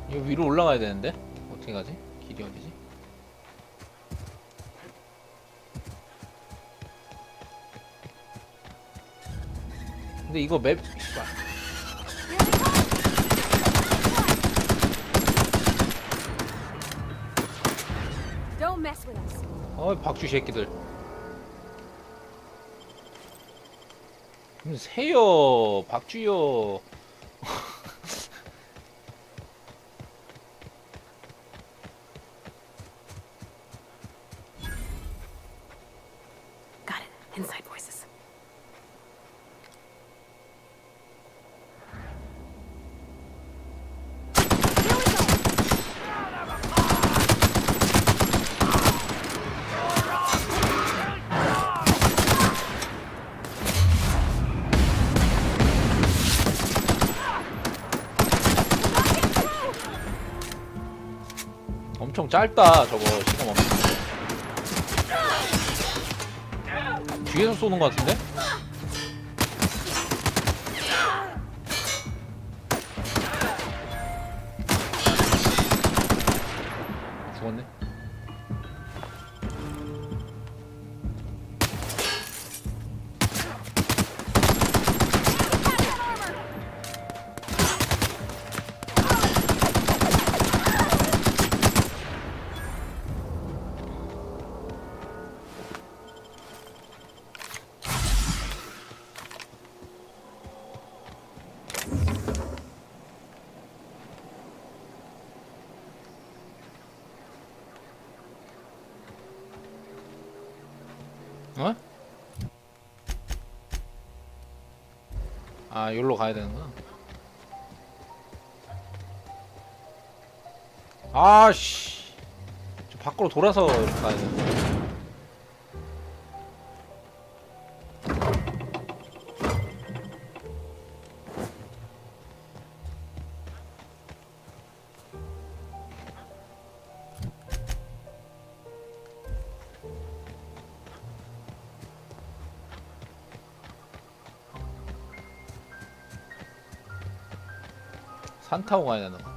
이거 위로 올라가야 되는데? 어떻게 가지? 길이 어디지? 근데 이거 맵, 씨발. Don't mess with us. 박쥐 새끼들. 새요, 박쥐요. Got it. Inside voices. Here we go. 엄청 짧다, 저거, 시간 없는. 뒤에서 쏘는 것 같은데? 죽었네. 어? 아, 여기로 가야 되는구나. 아씨. 저 밖으로 돌아서 가야 돼. 산 타고 가야 되는 거.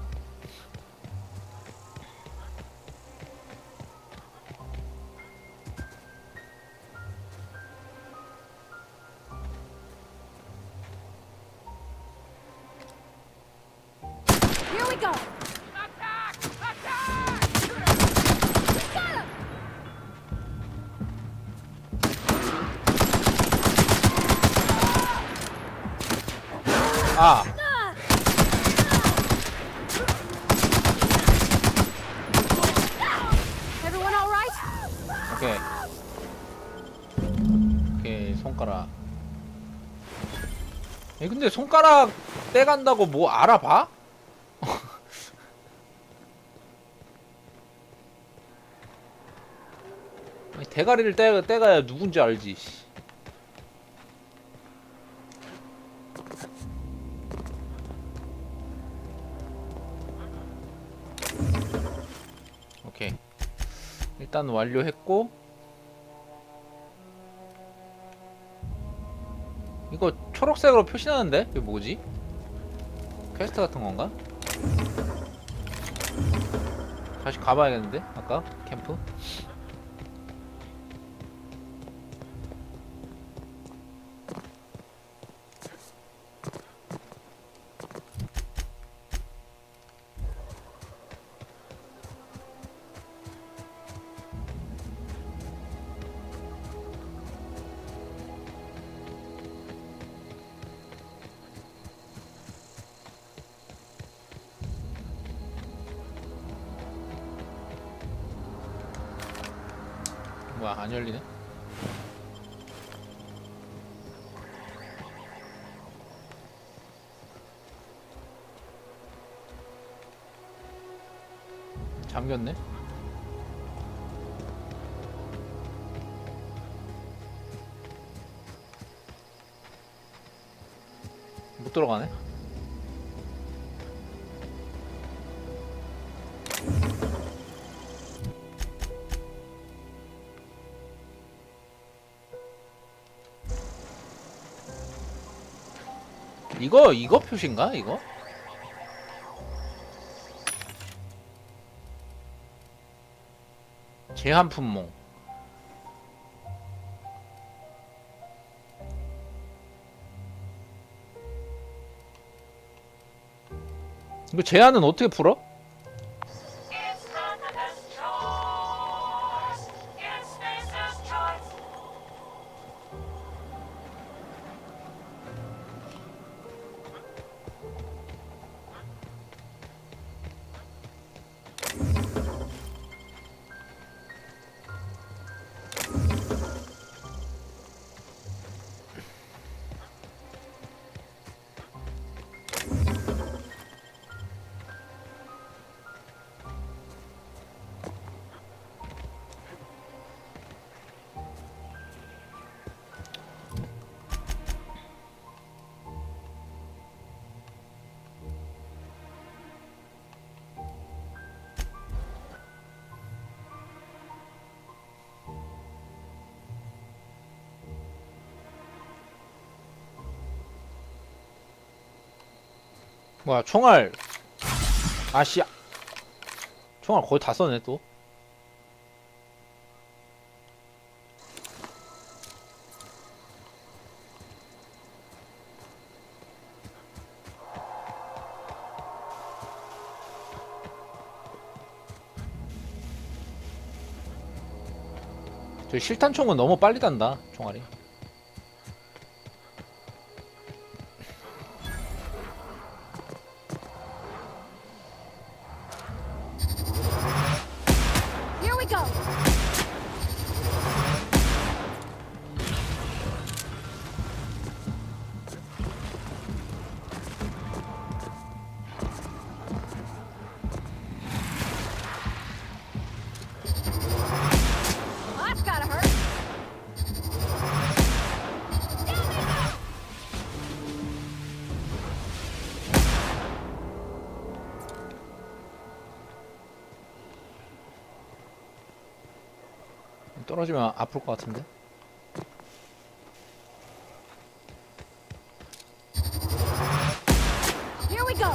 Here we go. 아! Everyone all right? 오케이. 오케이, 손가락. 근데 손가락 떼간다고 뭐 알아봐? 아니, 대가리를 떼가야 누군지 알지. 씨. 오케이. 일단 완료했고, 이거 초록색으로 표시나는데? 이게 뭐지? 퀘스트 같은 건가? 다시 가봐야겠는데? 아까 캠프? 뭐야, 안 열리네? 잠겼네? 못 들어가네? 이거 표시인가? 이거? 제한 품목. 이거 제한은 어떻게 풀어? 뭐야, 총알. 아씨. 총알 거의 다 썼네 또. 저 실탄총은 너무 빨리 단다 총알이. Here we go. Oh, that's gotta hurt. 떨어지면 아플 것 같은데. Here we go.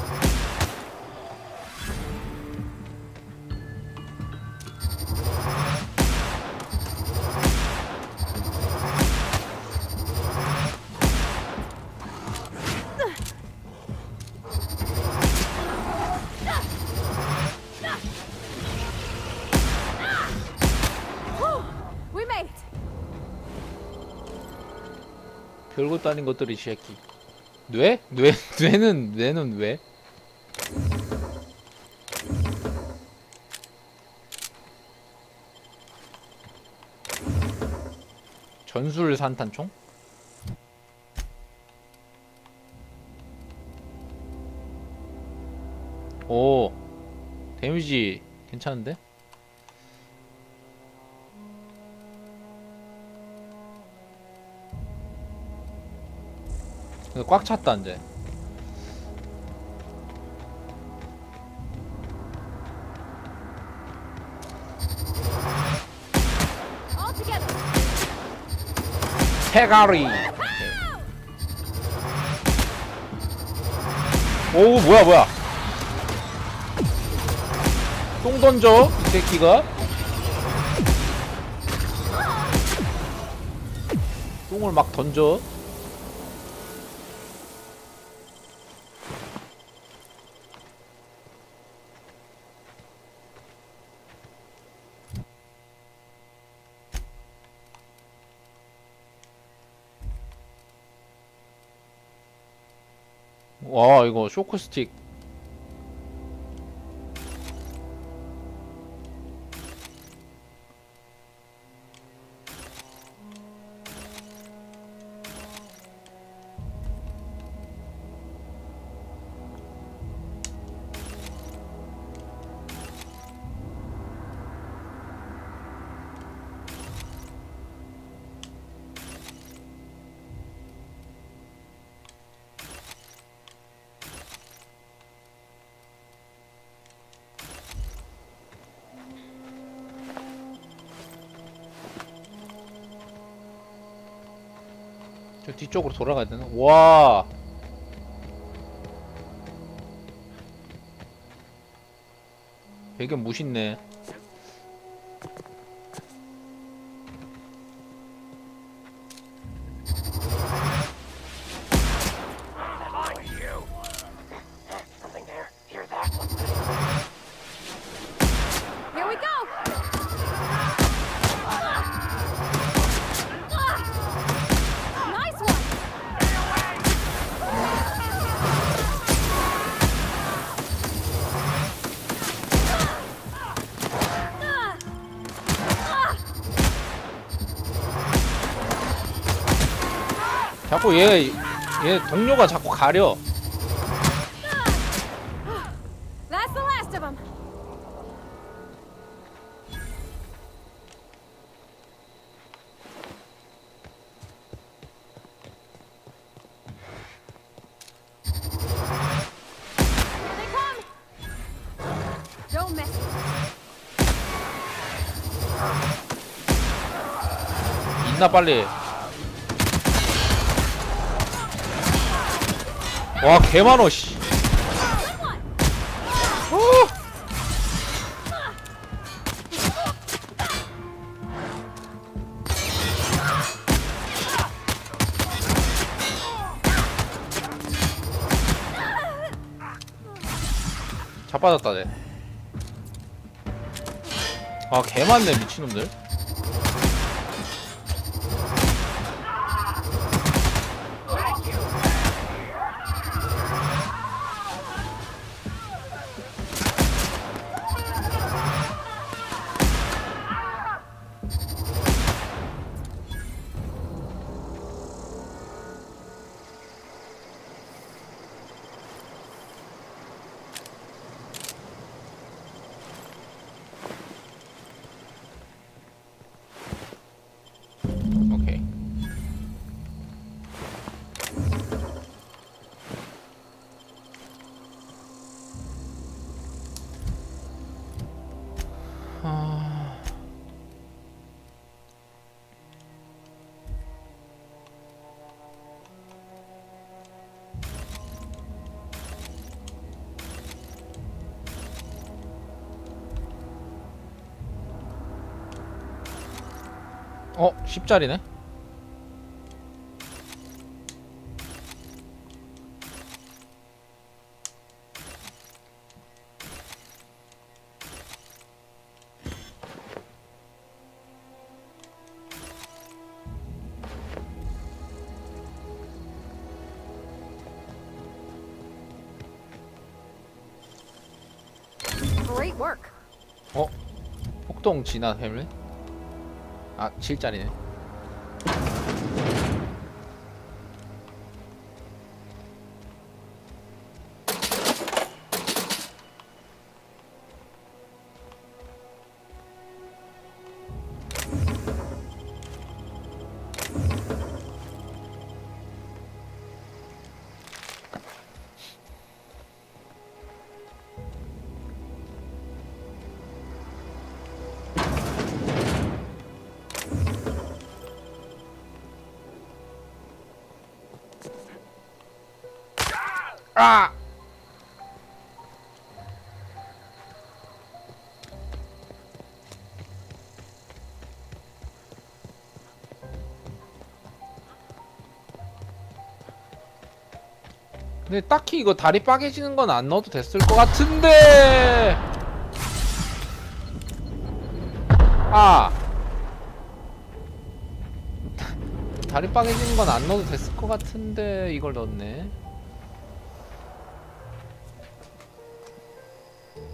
Whew, we made it. 별것도 아닌 것들이 이 새끼. 뇌? 뇌는 왜? 전술 산탄총? 오, 데미지 괜찮은데? 근데 꽉 찼다 이제. All together. 대가리. 오, 뭐야. 똥 던져 이 새끼가. 똥을 막 던져. 와, 이거 쇼크 스틱. 저 뒤쪽으로 돌아가야 되나? 와. 배경 멋있네. 자꾸 얘 동료가 자꾸 가려. That's the last of them. Here they come. Don't mess with them. 있나 빨리. 와 개많어 씨. 자빠졌다 쟤. 아 개많네 미친놈들. 오케이. 어 10짜리네. Great work. 어? 폭동 진화 헬멧? 아 7짜리네. 아! 근데 딱히 이거 다리 빠개지는 건 안 넣어도 됐을 것 같은데. 아 다리 빠개지는 건 안 넣어도 됐을 것 같은데 이걸 넣었네.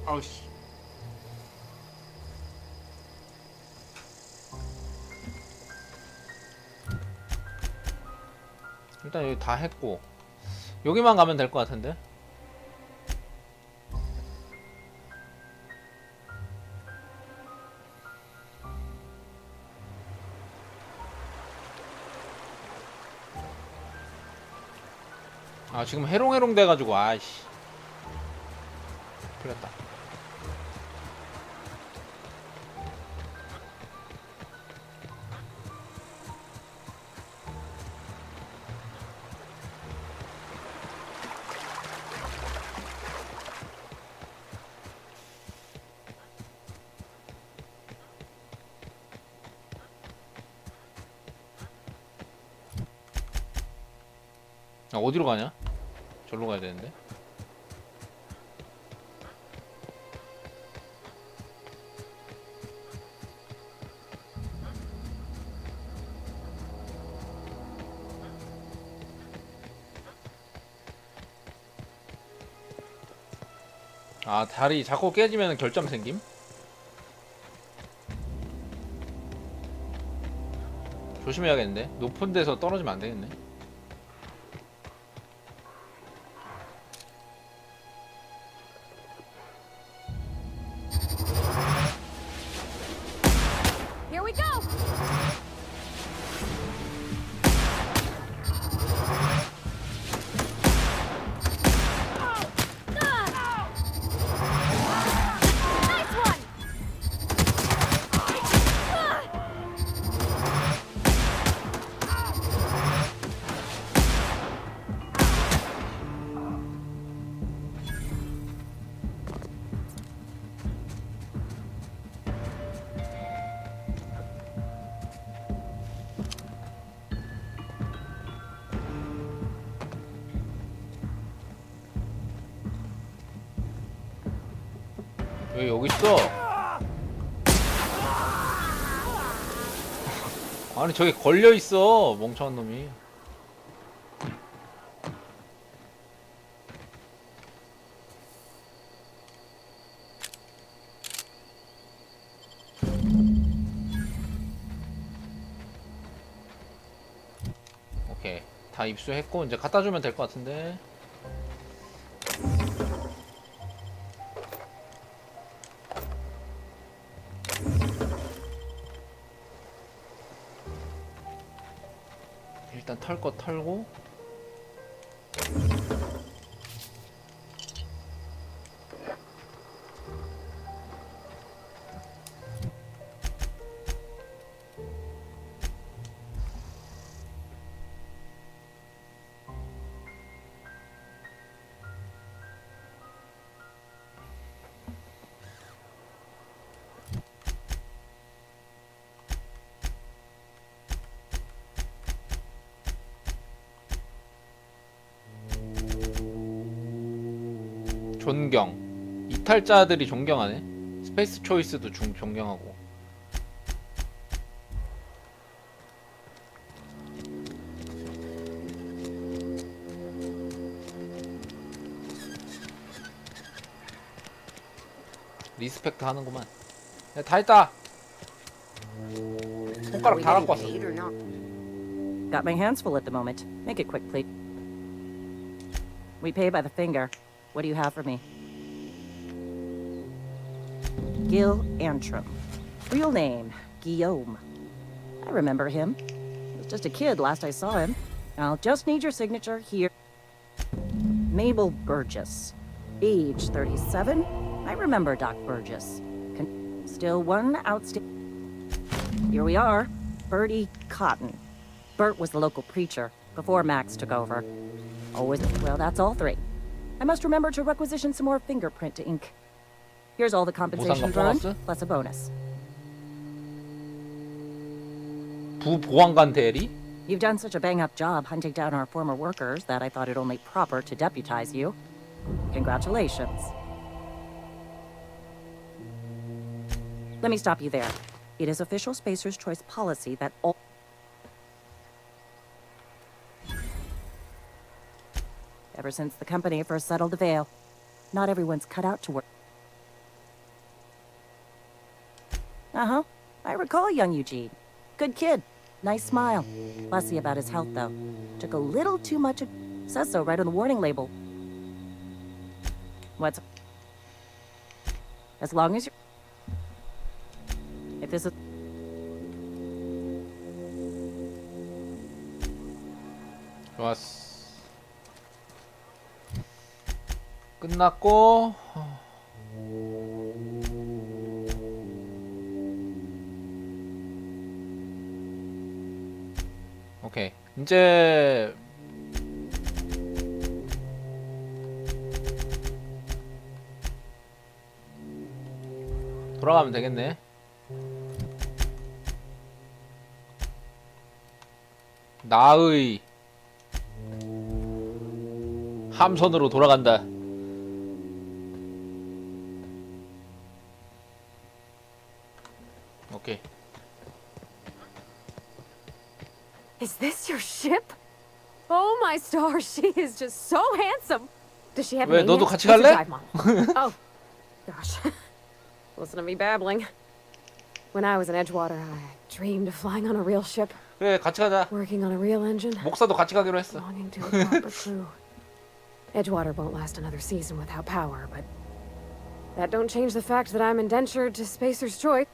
아우씨. 일단 여기 다 했고 여기만 가면 될 것 같은데. 아 지금 해롱해롱 돼가지고 아이씨 풀렸다. 아 어디로 가냐? 절로 가야 되는데. 아 다리 자꾸 깨지면 결점 생김? 조심해야겠는데? 높은 데서 떨어지면 안 되겠네. 왜 여기 있어? 아니 저기 걸려 있어 멍청한 놈이. 오케이 다 입수했고 이제 갖다 주면 될 것 같은데. 일단 털 거 털고. 존경. 이탈자들이 존경하네. 스페이스 초이스도 존경하고. 리스펙트 하는구만. 야, 다 했다. 손가락 다 갖고 왔어. Got my hands full at the moment. Make it quick, please. We pay by the finger. What do you have for me? Gil Antrim. Real name, Guillaume. I remember him. He was just a kid last I saw him. I'll just need your signature here. Mabel Burgess. Age 37. I remember Doc Burgess. Still one outstanding. Here we are. Bertie Cotton. Bert was the local preacher before Max took over. Always, well, that's all three. I must remember to requisition some more fingerprint to ink. Here's all the compensation you've earned, plus a bonus. 부보안관 대리? You've done such a bang-up job hunting down our former workers that I thought it only proper to deputize you. Congratulations. Let me stop you there. It is official Spacer's Choice policy that all... Ever since the company first settled the Veil, not everyone's cut out to work. Uh-huh. I recall young Eugene. Good kid. Nice smile. Fussy about his health, though. Took a little too much... Says so right on the warning label. What's... As long as you're... If this is... 좋았어. 끝났고. 오케이. 이제 돌아가면 되겠네. 나의 함선으로 돌아간다. 오케이. Is this your ship? Oh my stars, she is just so handsome. Does she have a 왜 name 너도 yet? 같이 What's her 갈래? dive model? Oh, gosh. Listen to me babbling. When I was in Edgewater, I dreamed of flying on a real ship, 그래 같이 가자. working on a real engine, 목사도 같이 가기로 했어. belonging to a proper crew. Edgewater won't last another season without power, but that don't change the fact that I'm indentured to Spacer's Choice.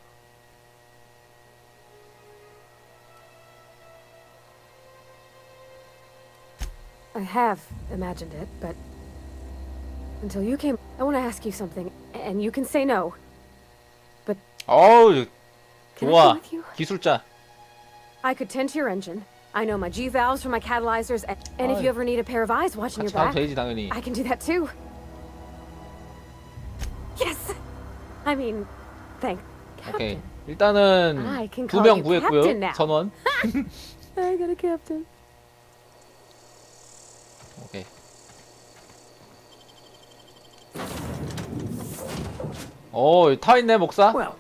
I have imagined it, but until you came, I want to ask you something, and you can say no. 어우 Can I 좋아. come with you? 기술자. I could tend to your engine. I know my G valves for my catalyzers, and if you ever need a pair of eyes watching your 같이 가면 back, 되지 당연히. I can do that too. Yes. I mean, thank 오케이. Captain. 일단은 I can 두 call 명 you 구했고요. Captain now. 선원. I got a captain. 오케이. 타 있네 목사. Well,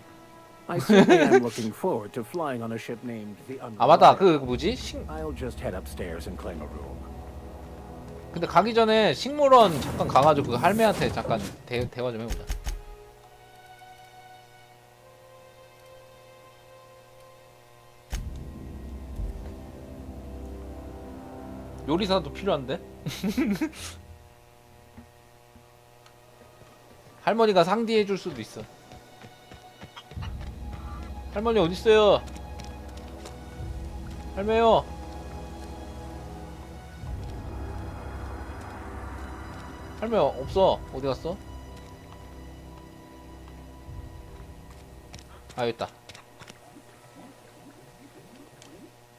I certainly am looking forward to flying on a ship named the 아 맞다. Unreliable. 그 뭐지? I'll just head upstairs and claim a room. 근데 가기 전에 식물원 잠깐 가가지고 그 할매한테 잠깐 대화 좀 해보자. 요리사도 필요한데? 할머니가 상디해줄 수도 있어. 할머니 어딨어요? 할매요. 할매 없어. 어디 갔어? 아 여기 있다.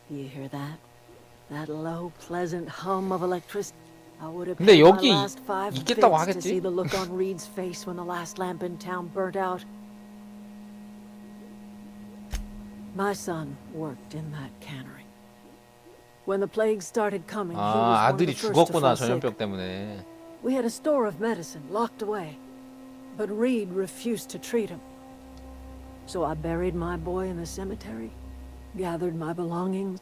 You hear that? That low, pleasant hum of electricity. I would have 근데 paid my 여기 last 5 있겠다고 bits to see 하겠지? the look on Reed's face when the last lamp in town burnt out. My son worked in that cannery. When the plague started coming, he was 아 one of the 아들이 first to 죽었구나 fall sick. 전염병 때문에. We had a store of medicine locked away, but Reed refused to treat him. So I buried my boy in the cemetery, gathered my belongings.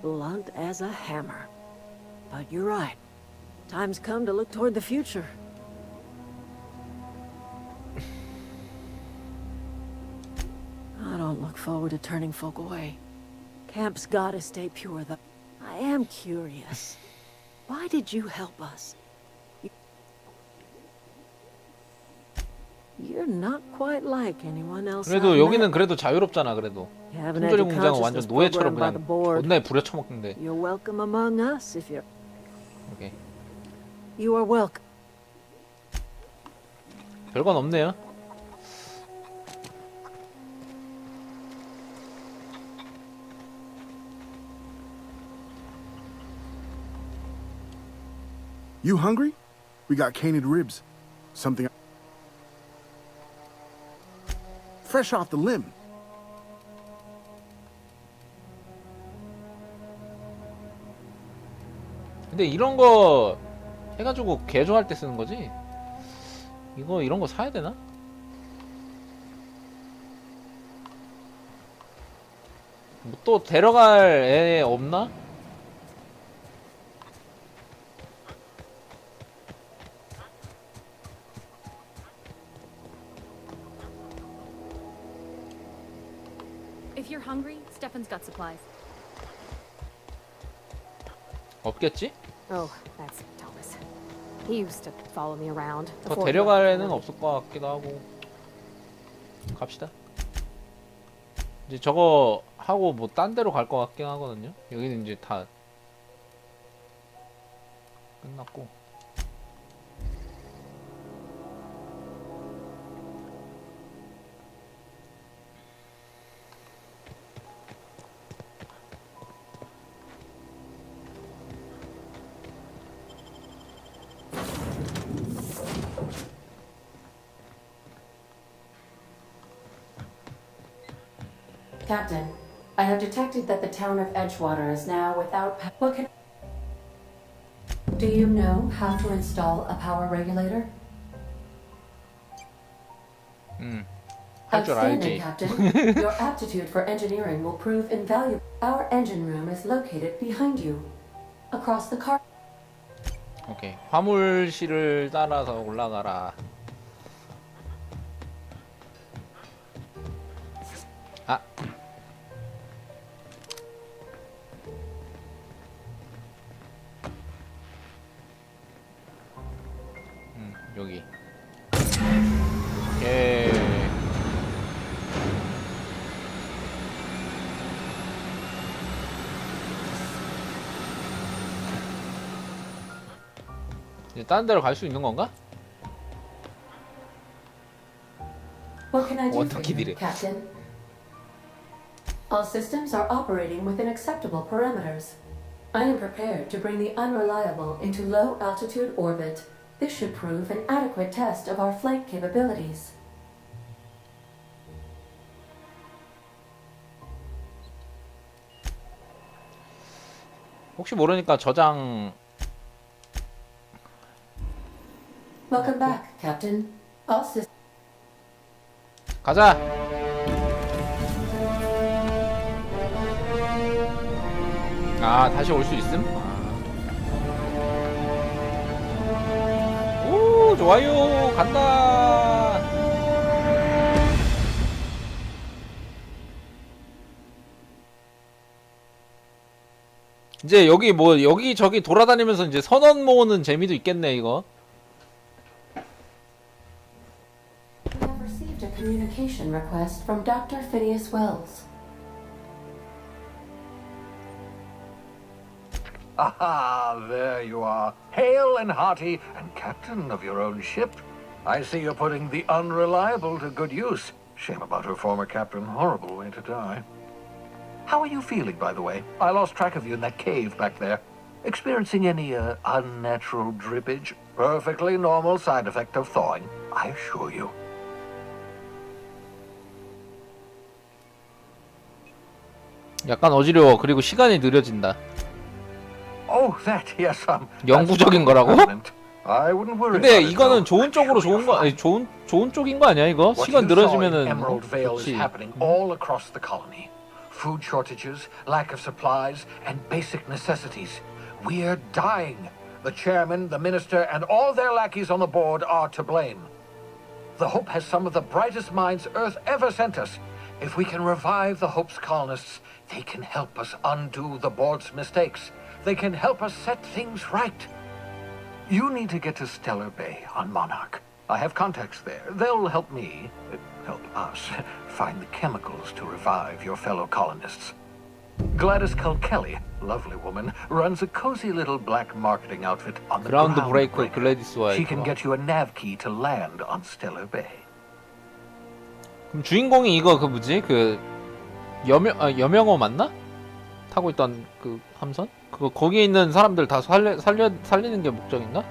Blunt as a hammer. But you're right. Time's come to look toward the future. I don't look forward to turning folk away. Camp's gotta stay pure, though. I am curious. Why did you help us? You're not quite like anyone else. 그래도 I've 여기는 met. 그래도 자유롭잖아. 그래도 You haven't had 품절이 your 공장은 완전 consciousness 노예처럼 programmed by the 그냥 board. 존나 부려쳐먹는데. You're welcome among us if you're. 오케이. You are welcome. 별건 없네요. You hungry? We got canid ribs. Something fresh off the limb. 근데 이런 거 해가지고 개조할 때 쓰는 거지? 이거 이런 거 사야 되나? 뭐 또 데려갈 애 없나? If you're hungry, Stefan's got supplies. 없겠지? Oh, that's Thomas. He used to follow me around. 더 before he 데려갈 left 애는 for 없을 것 같기도 하고. 갑시다. 이제 저거 하고 뭐 딴 데로 갈 것 같긴 하거든요. 여기는 이제 다 끝났고. Captain, I have detected that the town of Edgewater is now without what can... Do you know how to install a power regulator? 할 줄 Outstanding, 알지. Captain. Your aptitude for engineering will prove invaluable. Our engine room is located behind you, across the car. 오케이. 화물실을 따라서 올라가라. 아. 여기. 오케이. 이제 다른 데로 갈 수 있는 건가? What can I do for 어떻게들이? you, Captain? All systems are operating within acceptable parameters. I am prepared to bring the Unreliable into low-altitude orbit. This should prove an adequate test of our flight capabilities. 혹시 모르니까 저장 Welcome back, Captain. All systems. 가자. 아, 다시 올 수 있음? 아. 오, 좋아요. 간다. 이제 여기 뭐 여기저기 돌아다니면서 이제 선원 모으는 재미도 있겠네, 이거. We have received a communication request from Dr. Phineas Wells. Aha, there you are, hale and hearty, and captain of your own ship. I see you're putting the Unreliable to good use. Shame about her former captain. Horrible way to die. How are you feeling, by the way? I lost track of you in that cave back there. Experiencing any, unnatural drippage? Perfectly normal side effect of thawing, I assure you. 약간 어지러워. 그리고 시간이 느려진다. Oh, that, yes, 영구적인 거라고? I wouldn't worry 근데 about it, 이거는 though. 좋은 쪽으로 좋은 거, 아니, 좋은 쪽인 거 아니야 이거? What 시간 you saw in 늘어지면은 Emerald Vale is 좋지. happening all across the colony. Food shortages, lack of supplies, and basic necessities. We're dying. The chairman, the minister, and all their lackeys on the board are to blame. The Hope has some of the brightest minds Earth ever sent us. If we can revive the Hope's colonists, they can help us undo the board's mistakes. They can help us set things right. You need to get to Stellar Bay on Monarch. I have contacts there. They'll help me, help us, find the chemicals to revive your fellow colonists. Gladys Culkelly, lovely woman, runs a cozy little black marketing outfit on the 그라운드 브레이커 Groundbreaker. 글래디스와 She can 이거. get you a nav key to land on Stellar Bay. 그럼 주인공이 이거 그 뭐지? 그 여명호 맞나? 타고 있던 그 함선? 그거 거기에 있는 사람들 다 살리는 게 목적인가?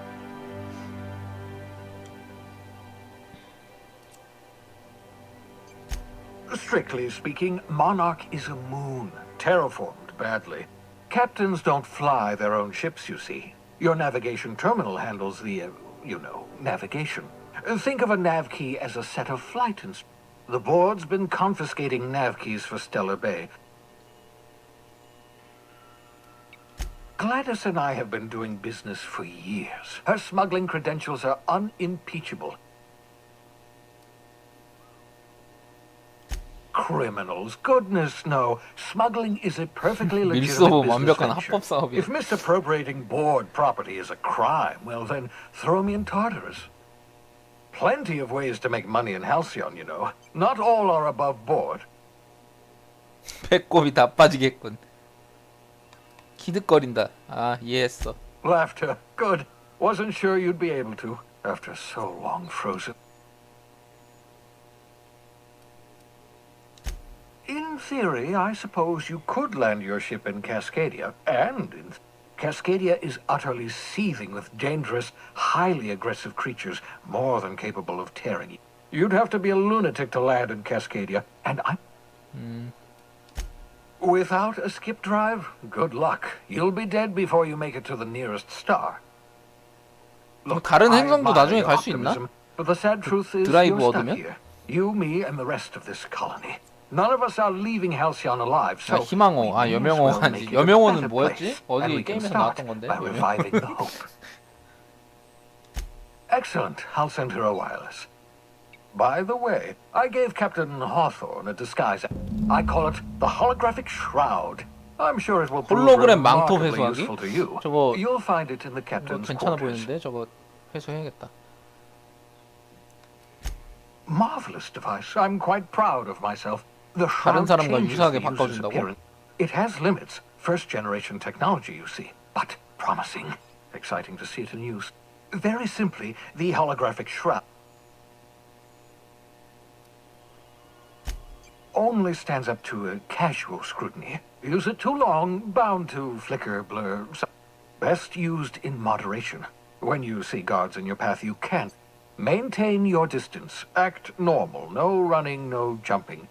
Strictly speaking, Monarch is a moon, terraformed badly. Captains don't fly their own ships, you see. Your navigation terminal handles the, navigation. Think of a nav key as a set of flight instructions. The board's been confiscating nav keys for Stellar Bay. Gladys and I have been doing business for years. Her smuggling credentials are unimpeachable. Criminals, goodness no. Smuggling is a perfectly legitimate 밀수업 business 완벽한 venture. 합법 사업이야. If misappropriating board property is a crime, well then, throw me in Tartarus. Plenty of ways to make money in Halcyon, you know. Not all are above board. 배꼽이 다 빠지겠군. 기득거린다. 아, 이해했어. Laughter. Good. Wasn't sure you'd be able to, after so long frozen. In theory, I suppose you could land your ship in Cascadia, and Cascadia is utterly seething with dangerous, highly aggressive creatures, more than capable of tearing you. You'd have to be a lunatic to land in Cascadia, and without a skip drive, good luck. You'll be dead before you make it to the nearest star. Look, 다른 I 행성도 admire 나중에 your 갈 수 있나? optimism, but the sad truth is 드라이브 you're stuck 얻으면? here. You, me, and the rest of this colony. None of us are leaving Halcyon alive, so 아, 희망호. we 아, may as 여명호가 well 아니지. make it a 여명호는 better 뭐였지? place, 어디 and we can 게임에서 start 나왔던 건데. by 여명호. reviving the hope. Excellent. I'll send her a wireless. By the way, I gave Captain Hawthorne a disguise. I call it the holographic shroud. I'm sure it will prove 홀로그램 망토 remarkably 회수하기? useful to you. 저거 You'll find it in the 이거 captain's 괜찮아 quarters. 보이는데 저거 회수해야겠다. Marvelous device. I'm quite proud of myself. The 다른 shroud 사람과 changes 유사하게 the user's 바꿔준다고? appearance. It has limits. First generation technology, you see, but promising. Exciting to see it in use. Very simply, the holographic shroud only stands up to a casual scrutiny. Use it too long, bound to flicker, blur. Best used in moderation. When you see guards in your path, you can't. Maintain your distance. Act normal. No running, no jumping.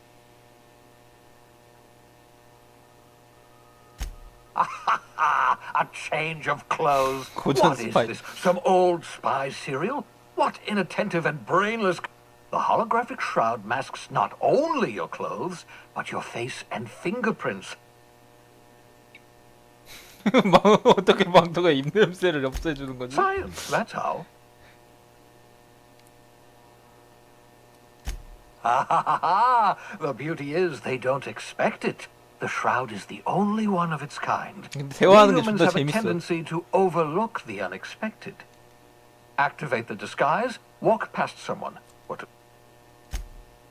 A change of clothes. 고전 What is 스파이. this? Some old spy serial? What inattentive and brainless... The holographic shroud masks not only your clothes, but your face and fingerprints. 어떻게 망토가 입냄새를 없애주는 거지? Science, that's how. Ah, the beauty is they don't expect it. The shroud is the only one of its kind. 근데 We 대화하는 게 humans 좀 더 have a 재밌어. tendency to overlook the unexpected. Activate the disguise, walk past someone.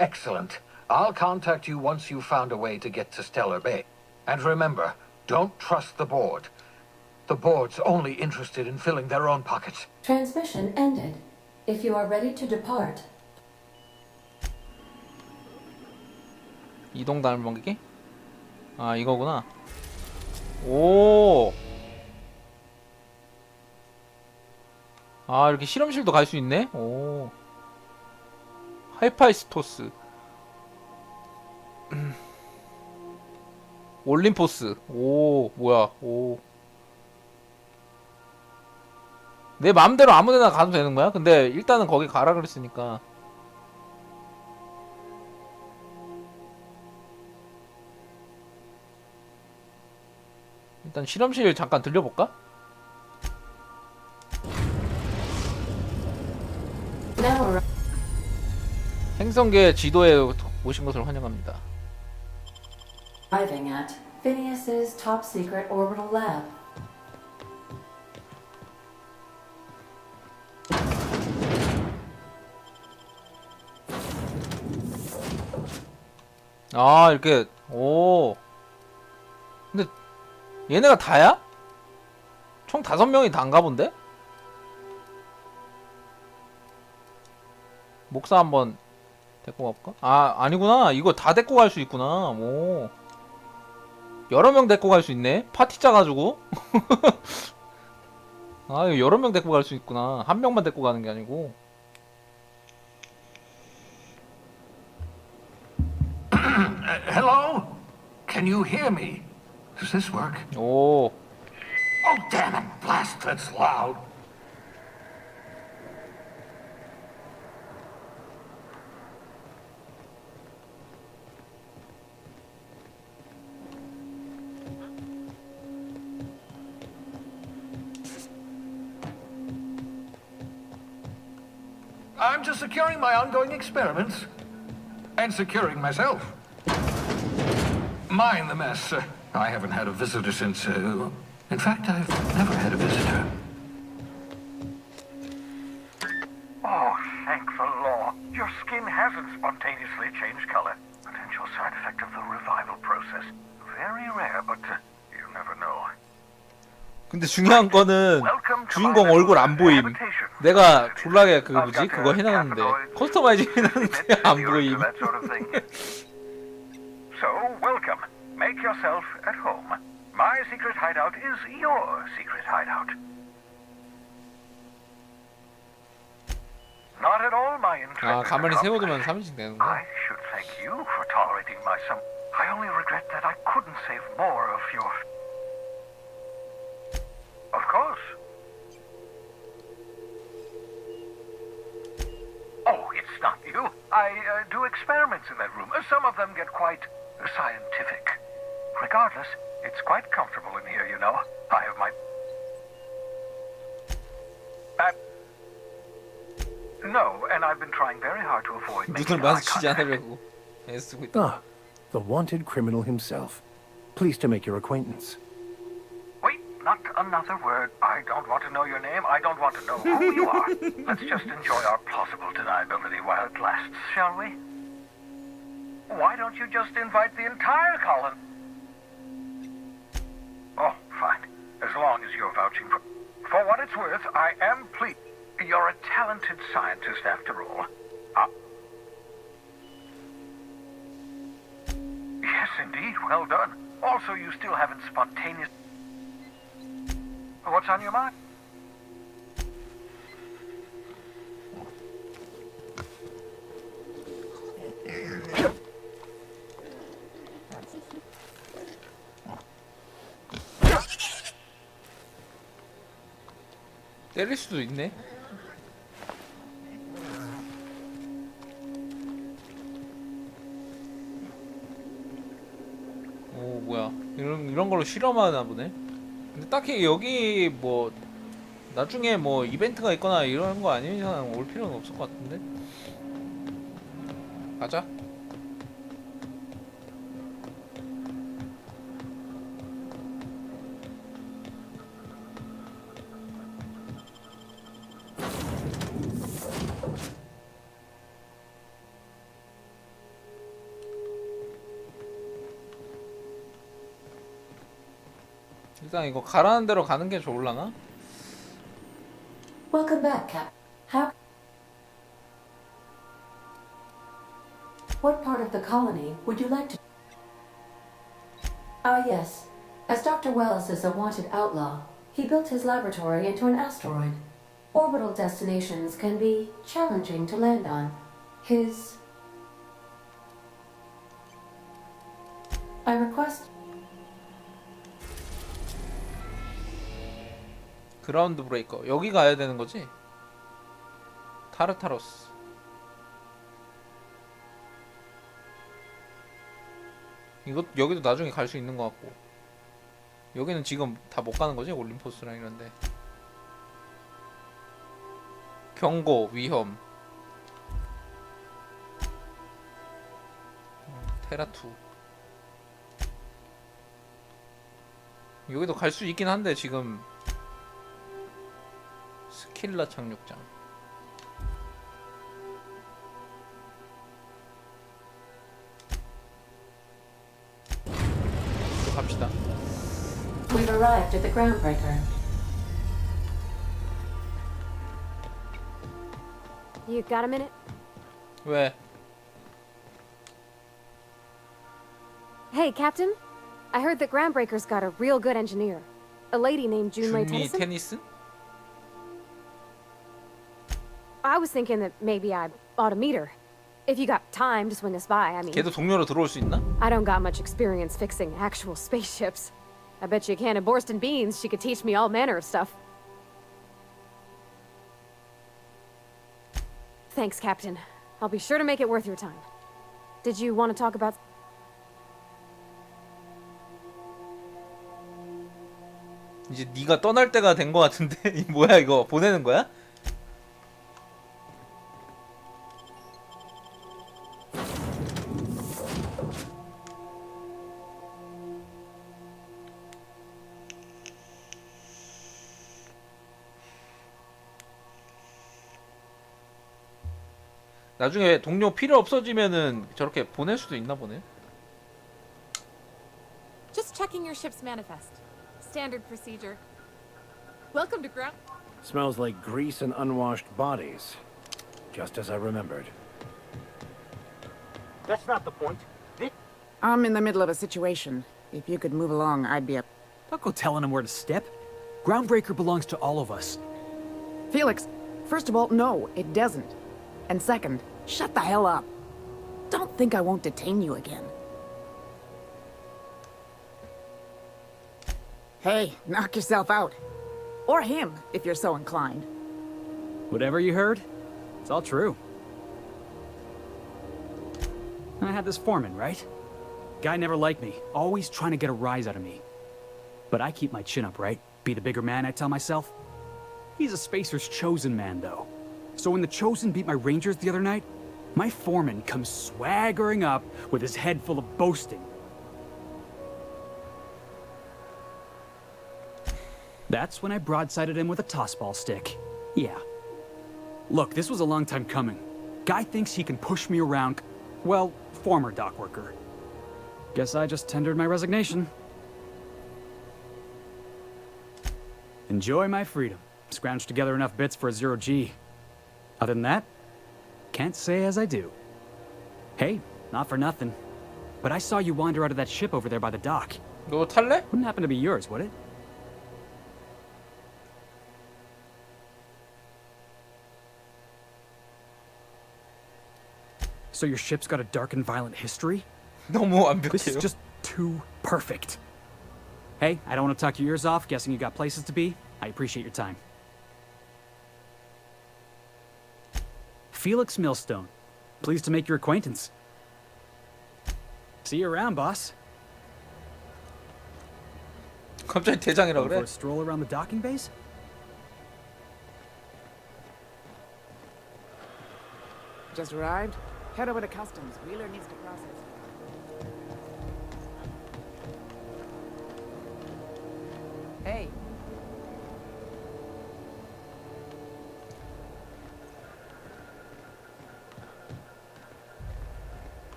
Excellent. I'll contact you once you've found a way to get to Stellar Bay. And remember, don't trust the board. The board's only interested in filling their own pockets. Transmission ended. If you are ready to depart, 이동 단번기? 아 이거구나. 오. 아 이렇게 실험실도 갈 수 있네. 오. 하이파이스토스. 올림포스. 오 뭐야. 오. 내 마음대로 아무데나 가도 되는 거야? 근데 일단은 거기 가라 그랬으니까. 일단 실험실 잠깐 들려볼까? now 행성계 지도에 오신 것을 환영합니다. arriving at Phineas's top secret orbital lab. 아 이렇게 오. 근데 얘네가 다야? 총 5명이 다인가 본데? 목사 한번 데리고 갈까? 아 아니구나. 이거 다 데리고 갈 수 있구나. 오. 여러 명 데리고 갈 수 있네. 파티 짜가지고. 아 이거 여러 명 데리고 갈 수 있구나. 한 명만 데리고 가는 게 아니고. Hello? Can you hear me? Does this work? 오. Oh, damn it! Blast, that's loud. I'm just securing my ongoing experiments. And securing myself. Mind the mess. I haven't had a visitor since... in fact, I've never had a visitor. Oh, thank the law. Your skin hasn't spontaneously changed color. Potential side effect of the revival process. Very rare, but you never know. 근데 중요한 거는 주인공 얼굴 안 보임. 내가 졸라게 그 뭐지? 그거 해놨는데 커스터마이징 해놨는데 안 보임. So, welcome. Make yourself at home. My secret hideout is your secret hideout. Not at all my interest. 아 가만히 세워두면 3인칭 되는 거. I should thank you for tolerating my son. I only regret that I couldn't save more of your... Of course. Oh, it's not you. I do experiments in that room. Some of them get quite scientific. Regardless, it's quite comfortable in here, you know. I have my... No, and I've been trying very hard to avoid making 눈을 eye 마주치지 contact. 않으려고 애쓰고 있다. Ah, the wanted criminal himself. Pleased to make your acquaintance. Wait, not another word. I don't want to know your name. I don't want to know who you are. Let's just enjoy our plausible deniability while it lasts, shall we? Why don't you just invite the entire colony? Oh, fine. As long as you're vouching for... For what it's worth, I am pleased. You're a talented scientist, after all. Yes, indeed. Well done. Also, you still haven't spontaneous... What's on your mind? 때릴 수도 있네. 이런 걸로 실험하나 보네. 근데 딱히 여기 뭐 나중에 뭐 이벤트가 있거나 이런 거 아니면 이상 올 필요는 없을 것 같은데. 가자. 일단 이거 가라는 대로 가는 게 좋을라나? Welcome back, Cap. How? What part of the colony would you like to? Ah, yes. As Dr. Wells is a wanted outlaw, he built his laboratory into an asteroid. Orbital destinations can be challenging to land on. I request. 그라운드 브레이커. 여기 가야 되는 거지? 타르타로스. 이것 여기도 나중에 갈 수 있는 것 같고. 여기는 지금 다 못 가는 거지? 올림포스랑 이런데. 경고, 위험. 테라2. 여기도 갈 수 있긴 한데 지금 스킬라 착륙장. 또 갑시다. We've arrived at the groundbreaker. You got a minute? 왜? Hey, Captain. I heard that Groundbreaker's got a real good engineer. A lady named Junlei 준미 Tennyson? 테니슨? I was thinking that maybe I ought to meet her. If you got time to swing us by, I mean... 걔도 동료로 들어올 수 있나? I don't got much experience fixing actual spaceships. I bet you a can of Borston beans she could teach me all manner of stuff. Thanks, Captain. I'll be sure to make it worth your time. Did you want to talk about... 이제 네가 떠날 때가 된 거 같은데. 이 뭐야 이거 보내는 거야? 나중에 동료 필요 없어지면은 저렇게 보낼 수도 있나 보네. Just checking your ship's manifest. Standard procedure. Welcome to ground. Smells like grease and unwashed bodies. Just as I remembered. That's not the point. I'm in the middle of a situation. If you could move along, I'd be a... Don't go telling him where to step. Groundbreaker belongs to all of us. Felix, first of all, no, it doesn't. And second, shut the hell up. Don't think I won't detain you again. Hey, knock yourself out. Or him, if you're so inclined. Whatever you heard, it's all true. I had this foreman, right? Guy never liked me, always trying to get a rise out of me. But I keep my chin up, right? Be the bigger man, I tell myself. He's a Spacer's chosen man, though. So when the Chosen beat my Rangers the other night, my foreman comes swaggering up with his head full of boasting. That's when I broadsided him with a tossball stick. Yeah. Look, this was a long time coming. Guy thinks he can push me around. Well, former dock worker. Guess I just tendered my resignation. Enjoy my freedom. Scrounged together enough bits for a 0G. Other than that, can't say as I do. Hey, not for nothing, but I saw you wander out of that ship over there by the dock. 너 탈래? Wouldn't happen to be yours, would it? So your ship's got a dark and violent history? 너무 This is 완벽해요. just too perfect. Hey, I don't want to talk your ears off, guessing you got places to be. I appreciate your time. Felix Millstone. Pleased to make your acquaintance. See you around, boss. 갑자기 대장이라 Going for 그래? a stroll around the docking base? Just arrived? Head over to customs. Wheeler needs to process. Hey.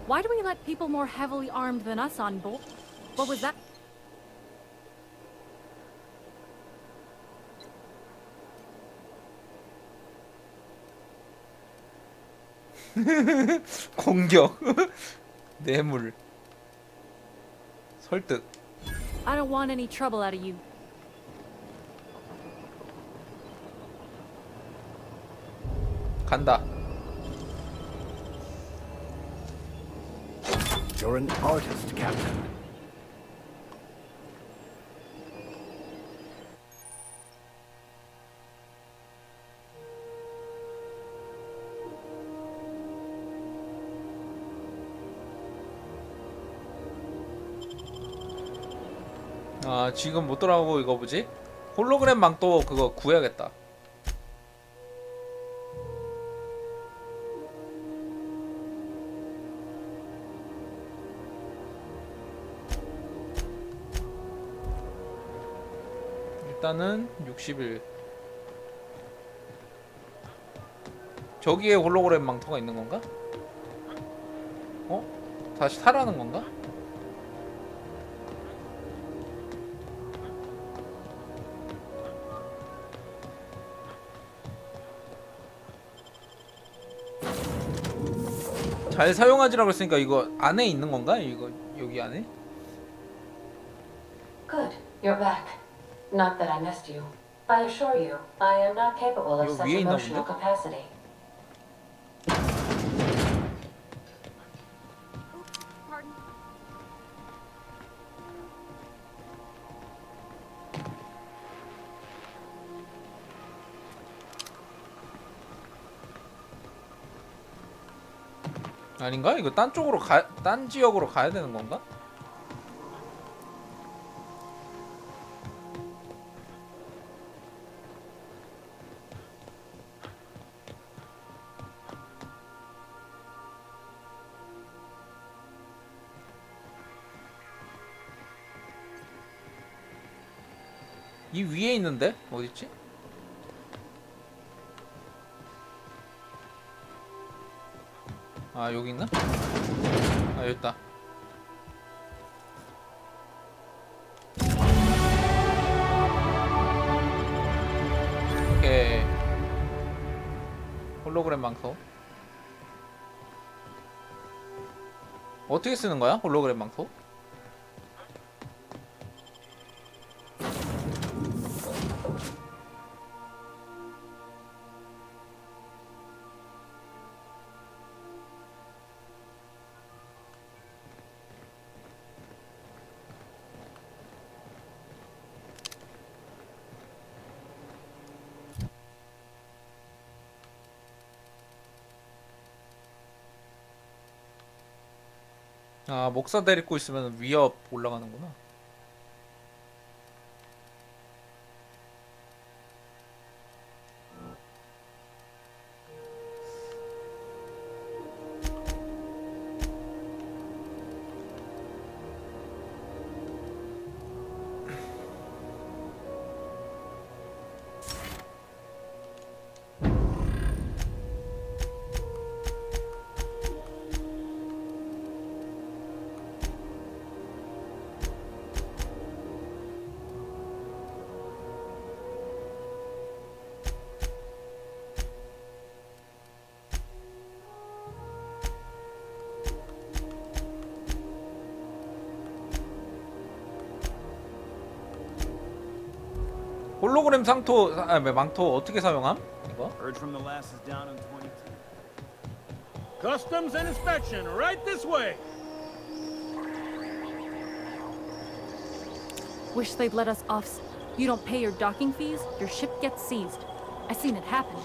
Why do we let people more heavily armed than us on board? What was that? 공격. 뇌물. 설득. I don't want any trouble out of you. 간다. You're an artist, Captain. 아 지금 못 돌아오고 이거 뭐지? 홀로그램 망토 그거 구해야겠다. 일단은 60일. 저기에 홀로그램 망토가 있는 건가? 어? 다시 타라는 건가? 잘 사용하지라고 했으니까 이거 안에 있는 건가? 이거 여기 안에? Good, you're back. Not that I missed you. I assure you, I am not capable of 이거 such 위에 있나 emotional 본데? capacity. Pardon? 아닌가? 이거 딴 쪽으로 딴 지역으로 가야 되는 건가? 이 위에 있는데? 어딨지? 아 여기 있나? 아 여기 있다. 오케이. 홀로그램 망토. 어떻게 쓰는 거야? 홀로그램 망토? 아 목사 데리고 있으면 위협 올라가는구나. 홀로그램 상토 망토 어떻게 사용함? 이거? Heard from the lasses down in 22. Customs and inspection, right this way. Wish they'd let us off. You don't pay your docking fees, your ship gets seized. I seen it happen.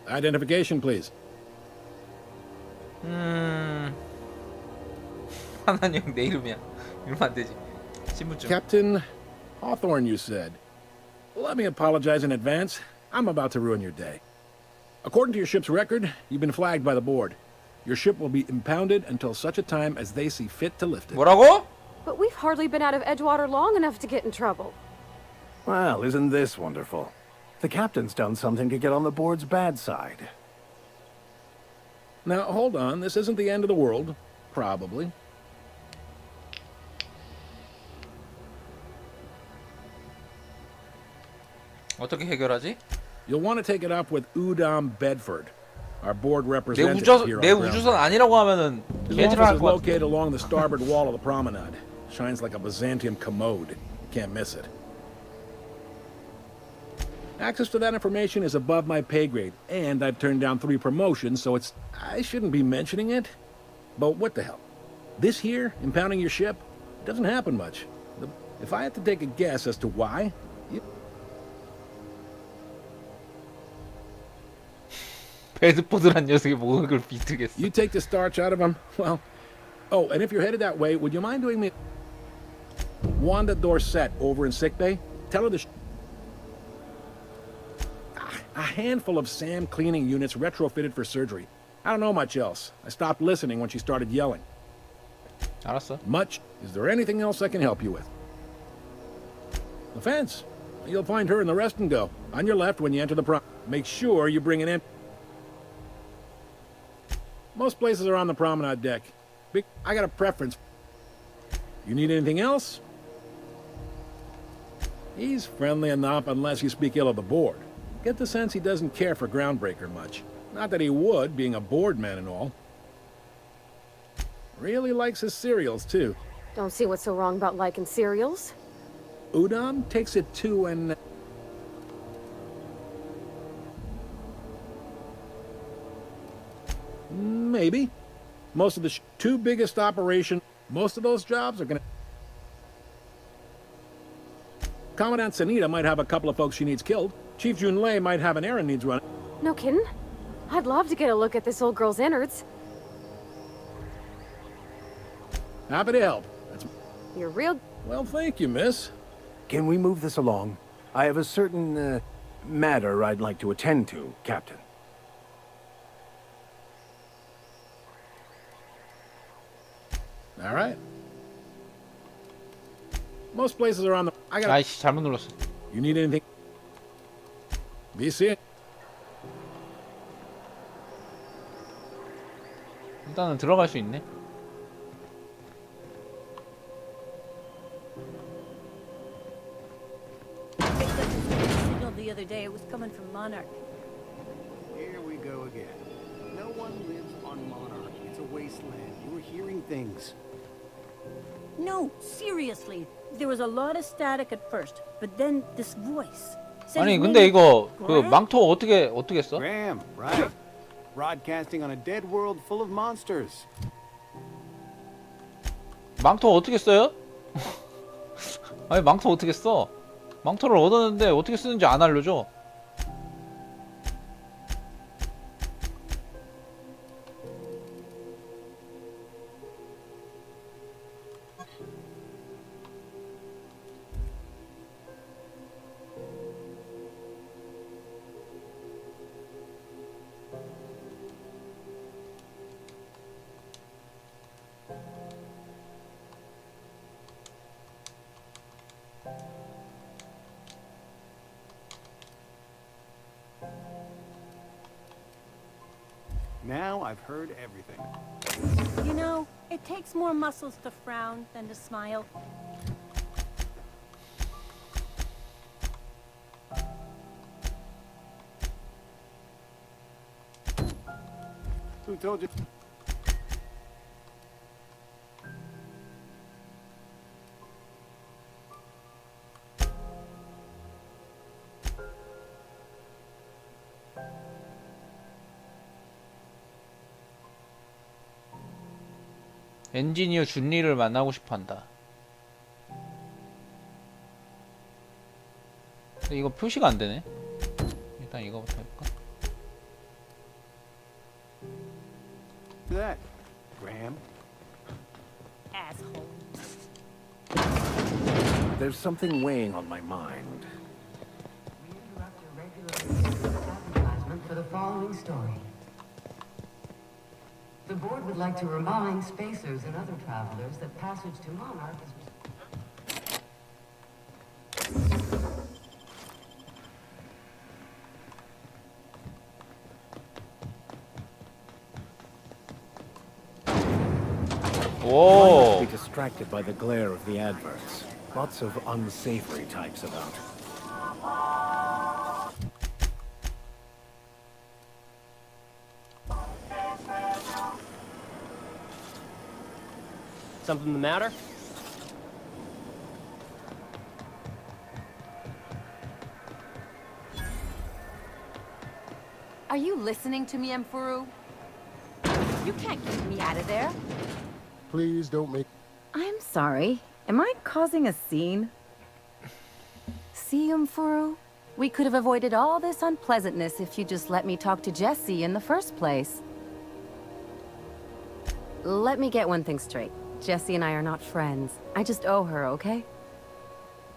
Identification, please. 하나님 내 이름이야. 이러면 안 되지. 신분증. Captain Hawthorne, you said. Let me apologize in advance. I'm about to ruin your day. According to your ship's record, you've been flagged by the board. Your ship will be impounded until such a time as they see fit to lift it. 뭐라고? But we've hardly been out of Edgewater long enough to get in trouble. Well, isn't this wonderful? The captain's done something to get on the board's bad side. Now, hold on. This isn't the end of the world. Probably. 어떻게 해결하지? You'll want to take it up with Udom Bedford, our board 내 representative here on 내 ground. 우주선 아니라고 하면은 His 개질을 office 할 is 것 같아. located along the starboard wall of the promenade. Shines like a Byzantium commode. Can't miss it. Access to that information is above my pay grade, and I've turned down 3 promotions, so I shouldn't be mentioning it. But what the hell? This here, impounding your ship, doesn't happen much. If I had to take a guess as to why, 배드포드란 녀석이 목을 비트겠어. you take the starch out of them, well... Oh, and if you're headed that way, would you mind doing me... Wanda Dorset over in sickbay? Tell her a handful of SAM cleaning units retrofitted for surgery. I don't know much else. I stopped listening when she started yelling. 알았어. Much? Is there anything else I can help you with? The fence. You'll find her in the rest and go. On your left when you enter the prom. Make sure you bring an in. Most places are on the promenade deck. I got a preference. You need anything else? He's friendly enough unless you speak ill of the board. Get the sense he doesn't care for Groundbreaker much. Not that he would, being a board man and all. Really likes his cereals, too. Don't see what's so wrong about liking cereals. Udom takes it to an... Maybe. Most of the 2 biggest operations, most of those jobs are gonna... Commandant Sanita might have a couple of folks she needs killed. Chief Junlei might have an errand needs run. No kidding? I'd love to get a look at this old girl's innards. Happy to help. You're real... Well, thank you, miss. Can we move this along? I have a certain, matter I'd like to attend to, Captain. All right. Most places are on the... I got... 아이씨 잘못 눌렀어. You need anything? Be seeing. 일단은 들어갈 수 있네. Signal the other day it was coming from Monarch. Here we go again. No one lives on Monarch. It's a wasteland. You were hearing things. No, seriously. There was a lot of static at first, but then this voice. Said 아니 his 근데 name 이거 is 그 Graham? 망토 어떻게 써? Graham, right? Broadcasting on a dead world full of monsters. 망토 어떻게 써요? 아니 망토 어떻게 써? 망토를 얻었는데 어떻게 쓰는지 안 알려줘. Now I've heard everything. You know, it takes more muscles to frown than to smile. Who told you? 엔지니어 준리를 만나고 싶어한다. 근데 이거 표시가 안 되네. 일단 이거부터 해볼까? That, Graham. Asshole. There's something weighing on my mind. Advertisement for the following story. The board would like to remind spacers and other travelers that passage to Monarch is... Try not 오. to be distracted by the glare of the adverts. Lots of unsavory types about. Something the matter? Are you listening to me, Mfuru? You can't keep me out of there. Please don't make... I'm sorry. Am I causing a scene? See, Mfuru? We could have avoided all this unpleasantness if you just let me talk to Jesse in the first place. Let me get one thing straight. Jesse and I are not friends. I just owe her, okay?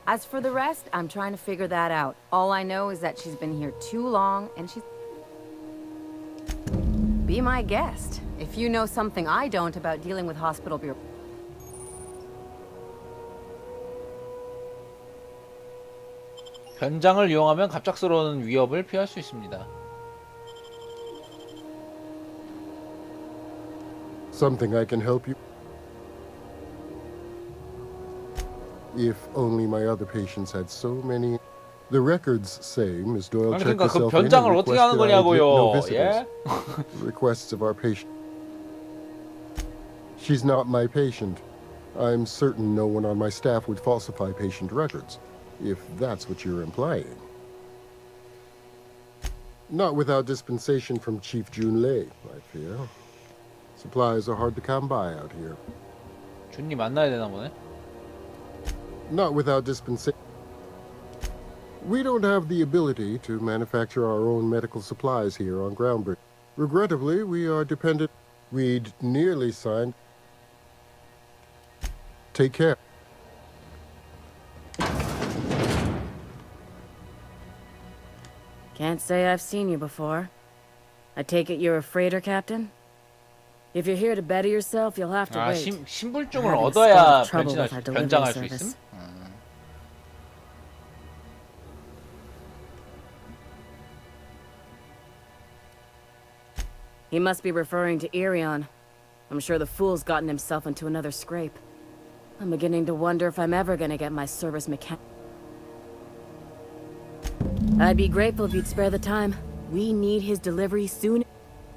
As for the rest, I'm trying to figure that out. All I know is that she's been here too long, and she's... Be my guest. If you know something I don't about dealing with hospital bureau... 변장을 이용하면 갑작스러운 위협을 피할 수 있습니다. Something I can help you? If only my other patients had so many... The records say Miss Doyle 아니, checked 그러니까 그 herself in and 변장을 어떻게 하는 requested I admit no 거냐고요. visitors. 예? Requests of our patient. She's not my patient. I'm certain no one on my staff would falsify patient records, if that's what you're implying. Not without dispensation from Chief Junlei, I fear. Supplies are hard to come by out here. 준이 만나야 되나 보네. Not without dispensation. We don't have the ability to manufacture our own medical supplies here on Groundbridge. Regrettably, we are dependent. We'd nearly signed. Take care. Can't say I've seen you before. I take it you're a freighter captain? If you're here to better yourself, you'll have to 아, wait. 신분증을 We're having a 얻어야 spot of trouble 변신할 with 수, our delivery 변장할 수 service. 있음? He must be referring to Irion. I'm sure the fool's gotten himself into another scrape. I'm beginning to wonder if I'm ever gonna get my service mechanic. I'd be grateful if you'd spare the time. We need his delivery soon.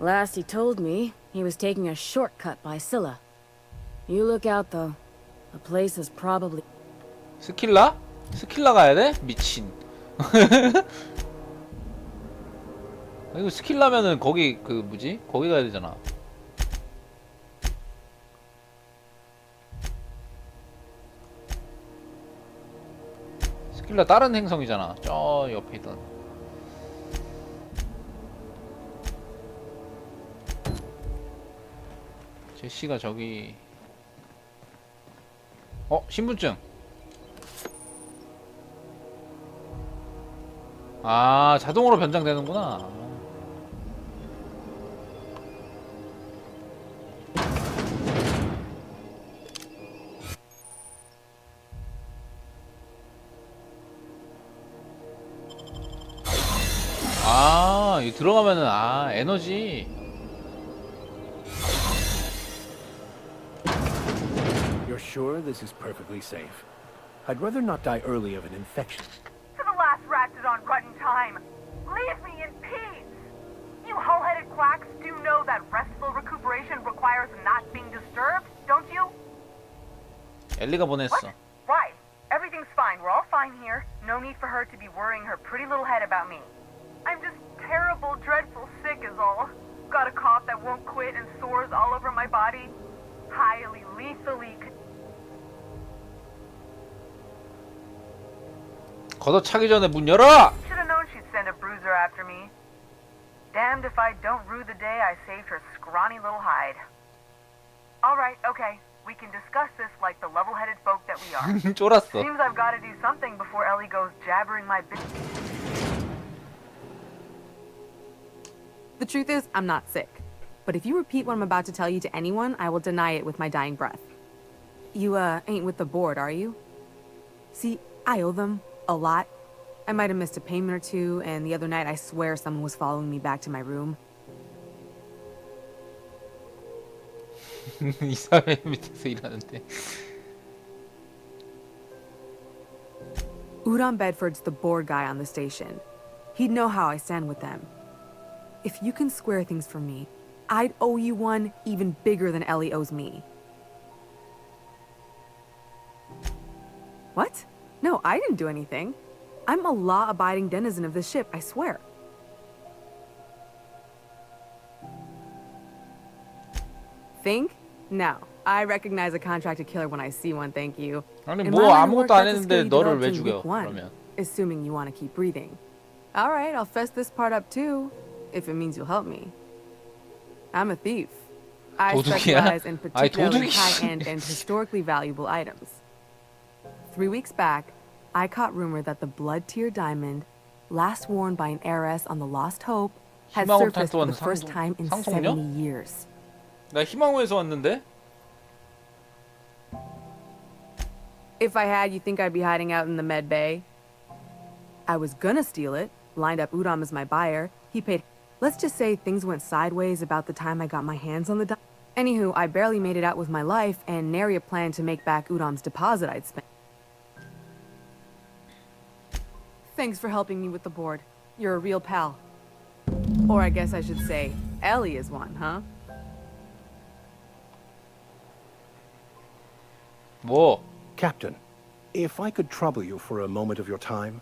Last he told me, he was taking a shortcut by Scylla. You look out, though. The place is probably... 스킬라? 스킬라 가야 돼? 미친. 이거 스킬라면은 거기 그 뭐지? 거기 가야 되잖아. 스킬라 다른 행성이잖아. 저 옆에 있던. 제시가 저기. 신분증. 아, 자동으로 변장되는구나. 아, 이 들어가면은 에너지. You're sure this is perfectly safe? I'd rather not die early of an infection. To the last Ratchet on Rutton time. Leave me in peace. You hull-headed quacks do know that restful recuperation requires not being disturbed, don't you? 엘리가 보냈어. Why? Everything's fine. We're all fine here. No need for her to be worrying her pretty little head about me. I'm just terrible, dreadful sick is all. Got a cough that won't quit and sores all over my body. highly lethally. 걷어차기 전에 문 열어! Should have known she'd send a bruiser after me. Damned if I don't rue the day I saved her scrawny little hide. All right, okay. We can discuss this like the level-headed folk that we are. 쫄았어. Seems I've got to do something before Ellie goes jabbering my business. The truth is, I'm not sick. But if you repeat what I'm about to tell you to anyone, I will deny it with my dying breath. You, ain't with the board, are you? See, I owe them a lot. I might have missed a payment or two, and the other night I swear someone was following me back to my room. 이 사회 밑에서 일하는데. Udon Bedford's the board guy on the station. He'd know how I stand with them. If you can square things for me, I'd owe you one even bigger than Ellie owes me. What? No, I didn't do anything. I'm a law-abiding denizen of this ship, I swear. Think? No. I recognize a contracted killer when I see one, thank you. 아니 In 뭐 my line of 아무것도 work, 안 that's a 했는데 skill you 너를 develop 왜 in 죽여? week one, 그러면. assuming you want to keep breathing. All right, I'll fess this part up too, if it means you'll help me. I'm a thief. I 도둑이야? specialize in 아이, particularly 도둑이. high-end and historically valuable items. 3 weeks back, I caught rumor that the blood tier diamond, last worn by an heiress on the Lost Hope, had 희망으로 surfaced for the 탄소한 first time in 상속녀? 70 years. 나 희망호에서 왔는데? If I had, you think I'd be hiding out in the med bay? I was gonna steal it, lined up Udom as my buyer. He paid. Let's just say things went sideways about the time I got my hands on the Anywho, I barely made it out with my life, and nary a plan to make back Udom's deposit I'd spent. Thanks for helping me with the board. You're a real pal. Or I guess I should say, Ellie is one, huh? 뭐? Captain, if I could trouble you for a moment of your time,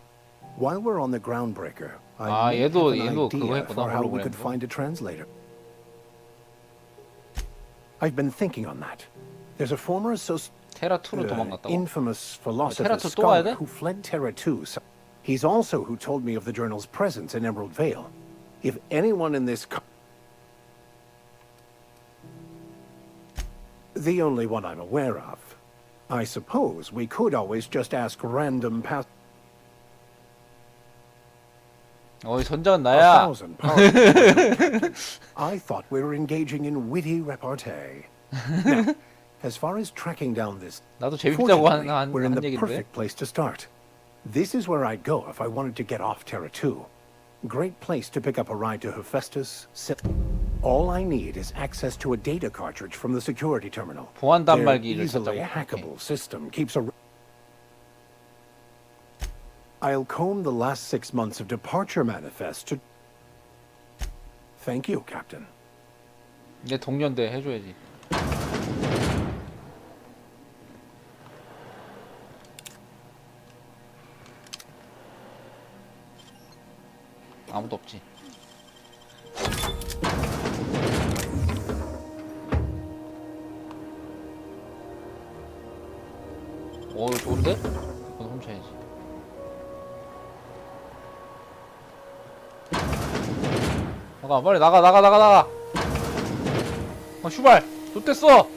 while we're on the groundbreaker, I may have an idea for how we could find a translator. I've been thinking on that. There's a former 테라2로 도망갔다고? infamous philosopher 테라2 또 와야 scholar 돼? who fled Terra 2. He's also who told me of the journal's presence in Emerald Vale. If anyone in this the only one I'm aware of. I suppose we could always just ask random 어이 선장은 나야. I thought we were engaging in witty repartee. Now, as far as tracking down this, 나도 재밌다고 fortunately, we're in the 얘긴데. perfect place to start. This is where I'd go if I wanted to get off Terra 2. Great place to pick up a ride to Hephaestus. All I need is access to a data cartridge from the security terminal. 보안 Their 단말기를 easily 찾자고. hackable system keeps a. I'll comb the last 6 months of departure manifest to. Thank you, Captain. 내 동년대 해줘야지. 아무도 없지. 오, 이거 좋은데? 이건 훔쳐야지. 잠깐, 빨리 나가. 슈발! 좋댔어!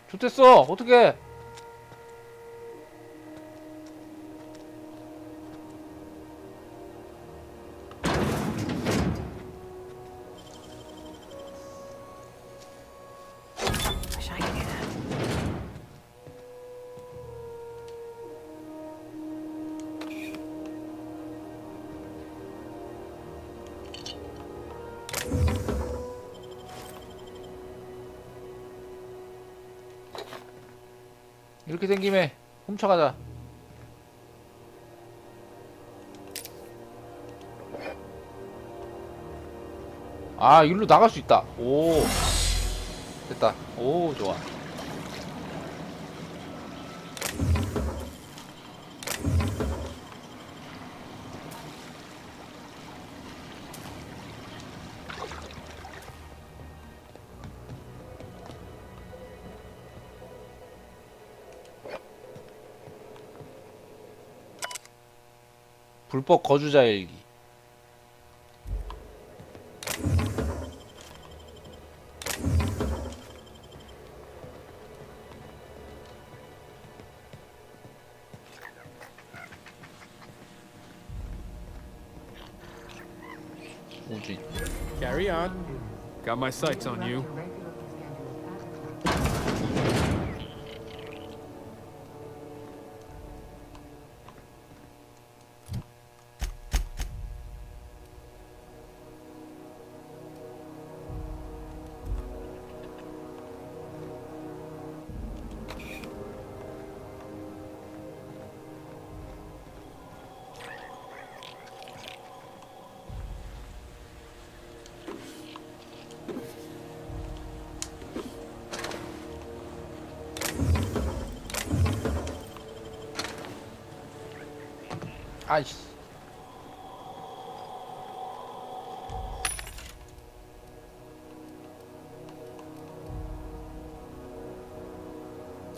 좋댔어! 어떡해! Wish I could do that. 이렇게 된 김에 훔쳐가자. 아, 일로 나갈 수 있다. 오. 됐다. 오, 좋아. 불법 거주자 일기. 우주. Carry on. Got my sights on you. 아이씨.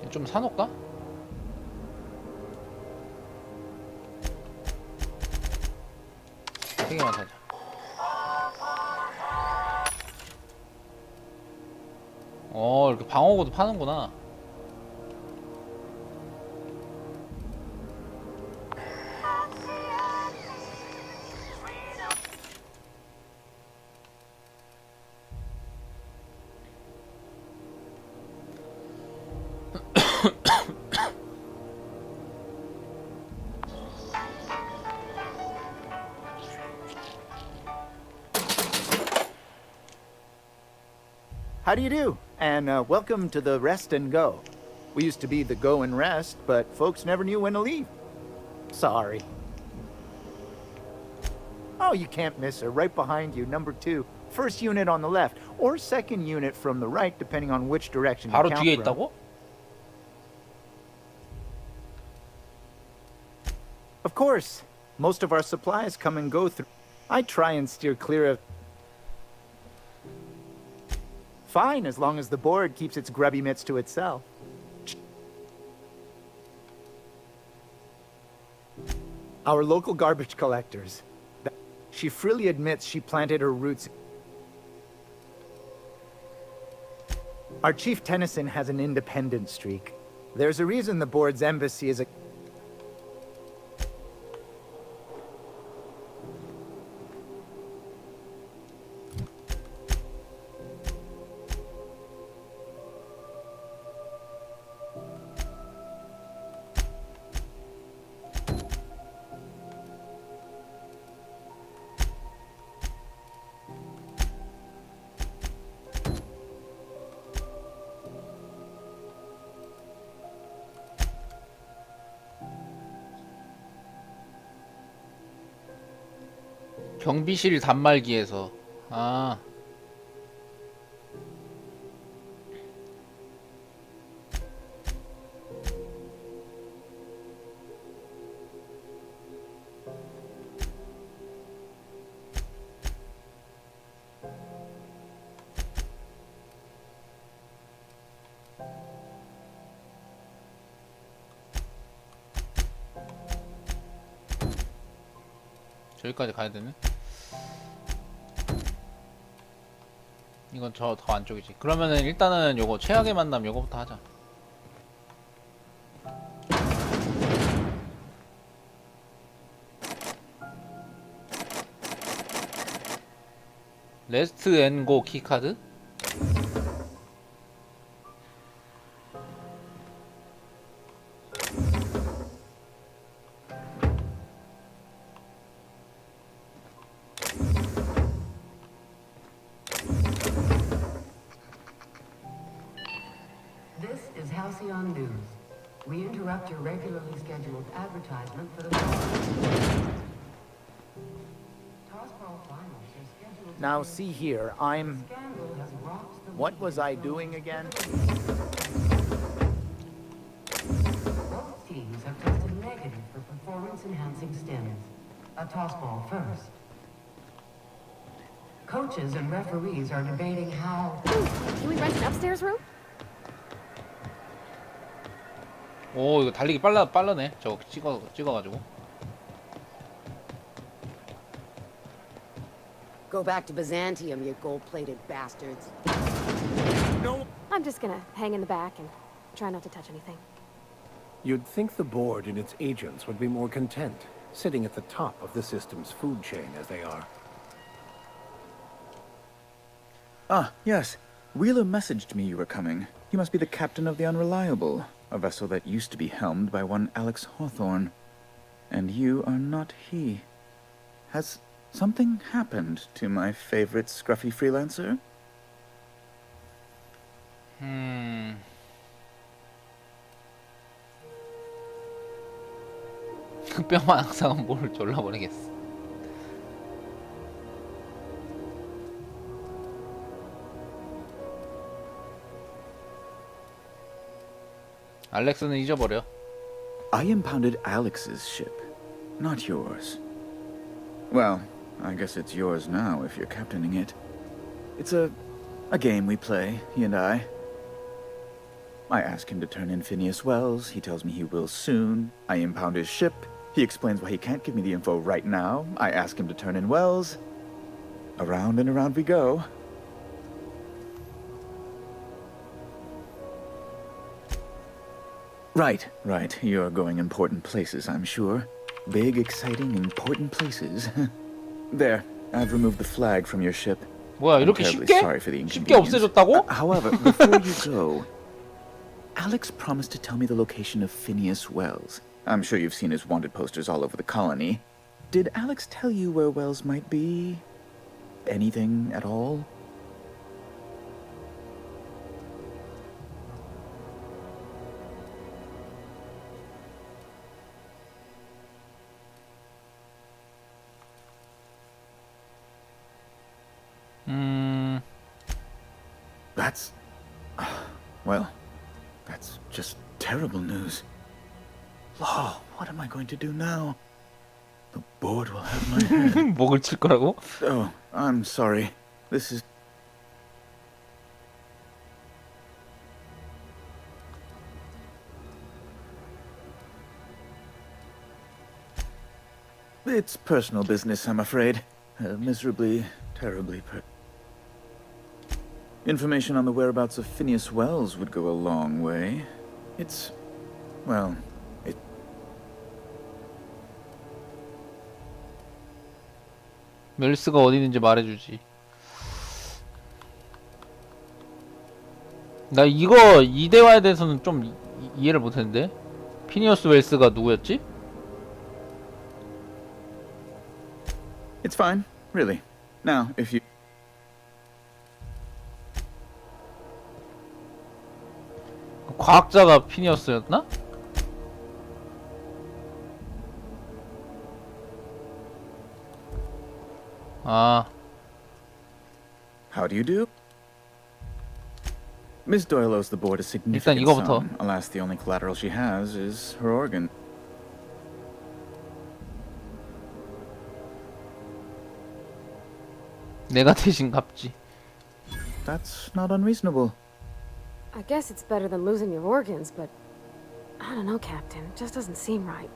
좀 사놓을까? 세 개만 사자. 이렇게 방어구도 파는구나. How do you do? And welcome to the Rest and Go. We used to be the Go and Rest, but folks never knew when to leave. Sorry. Oh, you can't miss her. Right behind you, number 2. First unit on the left, or second unit from the right, depending on which direction you 바로 count 뒤에 from. 있다고? Of course. Most of our supplies come and go through. I try and steer clear of... Fine, as long as the board keeps its grubby mitts to itself. Our local garbage collectors. She freely admits she planted her roots. Our chief Tennyson has an independent streak. There's a reason the board's embassy is a... 경비실 단말기에서. 아. 저기까지 가야 되네. 이건 저 더 안쪽이지. 그러면은 일단은 요거 최악의 만남 요거부터 하자. 레스트 앤 고 키카드? This is Halcyon News. We interrupt your regularly scheduled advertisement for the following. Tossball finals are scheduled. Now see here, I'm... Scandal has rocked the What was I doing again? Both teams have tested negative for performance-enhancing stims. A tossball first. Coaches and referees are debating how... Can we rent an upstairs room? 오, 이거 달리기 빠르네. 저거 찍어가지고. Go back to Byzantium, you gold-plated bastards. I'm just gonna hang in the back and try not to touch anything. You'd think the board and its agents would be more content, sitting at the top of the system's food chain as they are. Ah, yes. Wheeler messaged me you were coming. He must be the captain of the Unreliable, a vessel that used to be helmed by one Alex Hawthorne. And you are not he. Has something happened to my favorite scruffy freelancer? 뼈만 항상 뭘 졸라 모르겠어. 알렉스는 잊어버려. I impounded Alex's ship, not yours. Well, I guess it's yours now if you're captaining it. It's a game we play, he and I. I ask him to turn in Phineas Wells. He tells me he will soon. I impound his ship. He explains why he can't give me the info right now. I ask him to turn in Wells. Around and around we go. Right. You're going important places, I'm sure. Big, exciting, important places. There, I've removed the flag from your ship. 뭐야, I'm 이렇게 terribly 쉽게? sorry for the 쉽게 inconvenience. 없애줬다고? However, before you go, Alex promised to tell me the location of Phineas Wells. I'm sure you've seen his wanted posters all over the colony. Did Alex tell you where Wells might be? Anything at all? That's... well, that's just terrible news. Law, what am I going to do now? The board will have my head. 목을 칠 거라고? Oh, I'm sorry. This is... It's personal business, I'm afraid. Miserably, terribly Information on the whereabouts of Phineas Wells would go a long way. It's... well... 멜스가 어디 있는지 말해주지. 나 이 대화에 대해서는 좀 이해를 못했는데. 피니어스 웰스가 누구였지? It's fine, really. Now, if you... 과학자가 피니어스였나? 아. How do you do? Miss Doyle owes the board a significant 이거부터. sum. Alas, the only collateral she has is her organ. 내가 대신 갚지. That's not unreasonable. I guess it's better than losing your organs, but I don't know, Captain. It just doesn't seem right.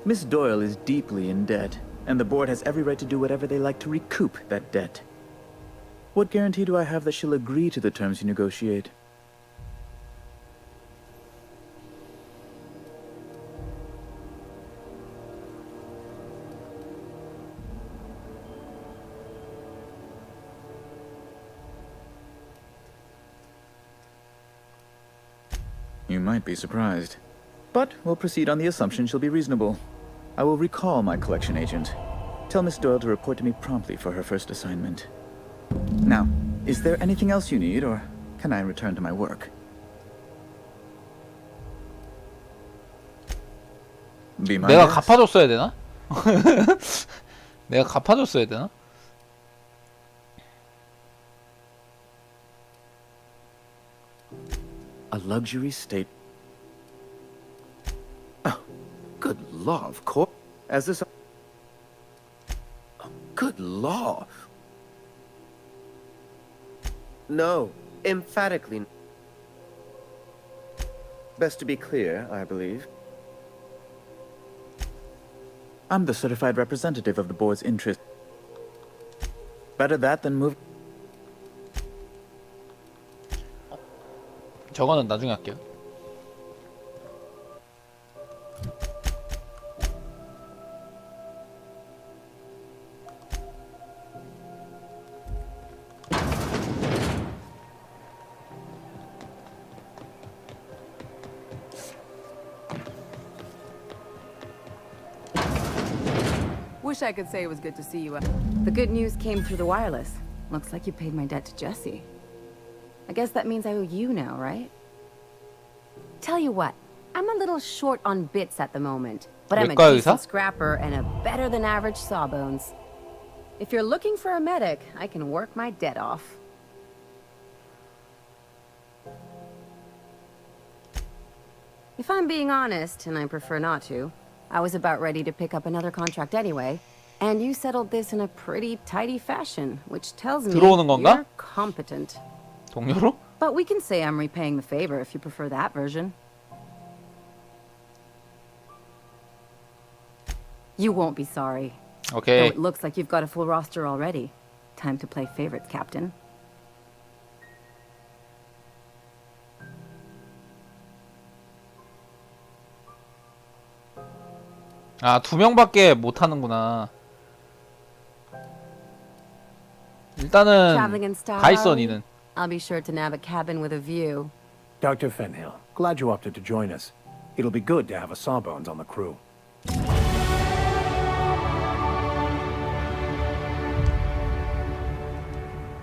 Miss Doyle is deeply in debt, and the board has every right to do whatever they like to recoup that debt. What guarantee do I have that she'll agree to the terms you negotiate? You might be surprised. But we'll proceed on the assumption she'll be reasonable. I will recall my collection agent. Tell Miss Doyle to report to me promptly for her first assignment. Now, is there anything else you need, or can I return to my work? Be my 내가 guest. 갚아줬어야 되나? 내가 갚아줬어야 되나? A luxury state. Oh, good law, of course. As this... Oh, good law. No, emphatically. Best to be clear, I believe. I'm the certified representative of the board's interest. Better that than move. 저거는 나중에 할게요. Wish I could say it was good to see you. The good news came through the wireless. Looks like you paid my debt to Jesse. I guess that means I owe you now, right? Tell you what, I'm a little short on bits at the moment, but I'm a 외과 decent 의사? scrapper and a better than average sawbones. If you're looking for a medic, I can work my debt off. If I'm being honest, and I prefer not to, I was about ready to pick up another contract anyway, and you settled this in a pretty tidy fashion, which tells me 들어오는 건가? you're competent. 동료로? But we can say I'm repaying the favor if you prefer that version. You won't be sorry. Okay. Though it looks like you've got a full roster already. Time to play favorites, Captain. 아, 2명밖에 못 하는구나. 일단은 Traveling in style, 다 있어, are we? 니는. I'll be sure to nab a cabin with a view. Dr. Fenhill, glad you opted to join us. It'll be good to have a Sawbones on the crew.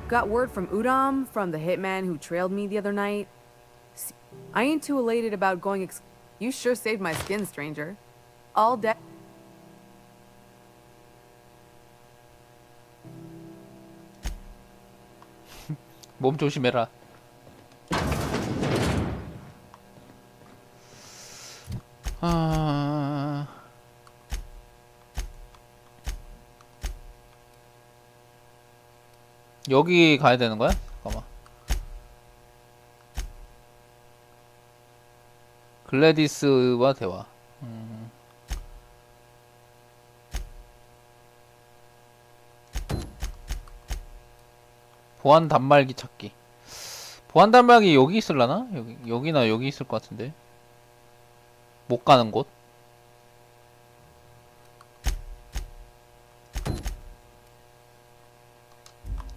Got word from Udom, from the hitman who trailed me the other night. I ain't too elated about going You sure saved my skin, stranger. All day. 몸 조심해라. 아... 여기 가야 되는 거야? 잠깐만. 글래디스와 대화. 보안 단말기 찾기. 보안 단말기 여기 있을라나? 여기나 여기 있을 것 같은데. 못 가는 곳.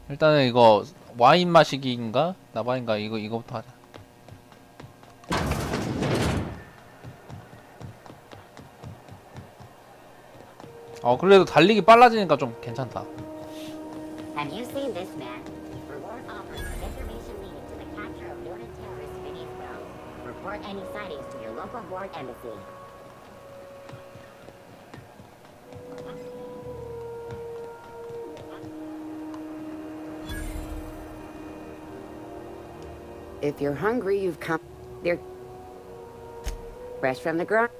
일단은 이거 와인 마시기인가? 나바인가? 이거부터 하자. 그래도 달리기 빨라지니까 좀 괜찮다. Have you seen this man? Reward offers for information leading to the capture of noted terrorist Phineas Wells. Report any sightings to your local board embassy. If you're hungry, you've come. They're fresh from the ground.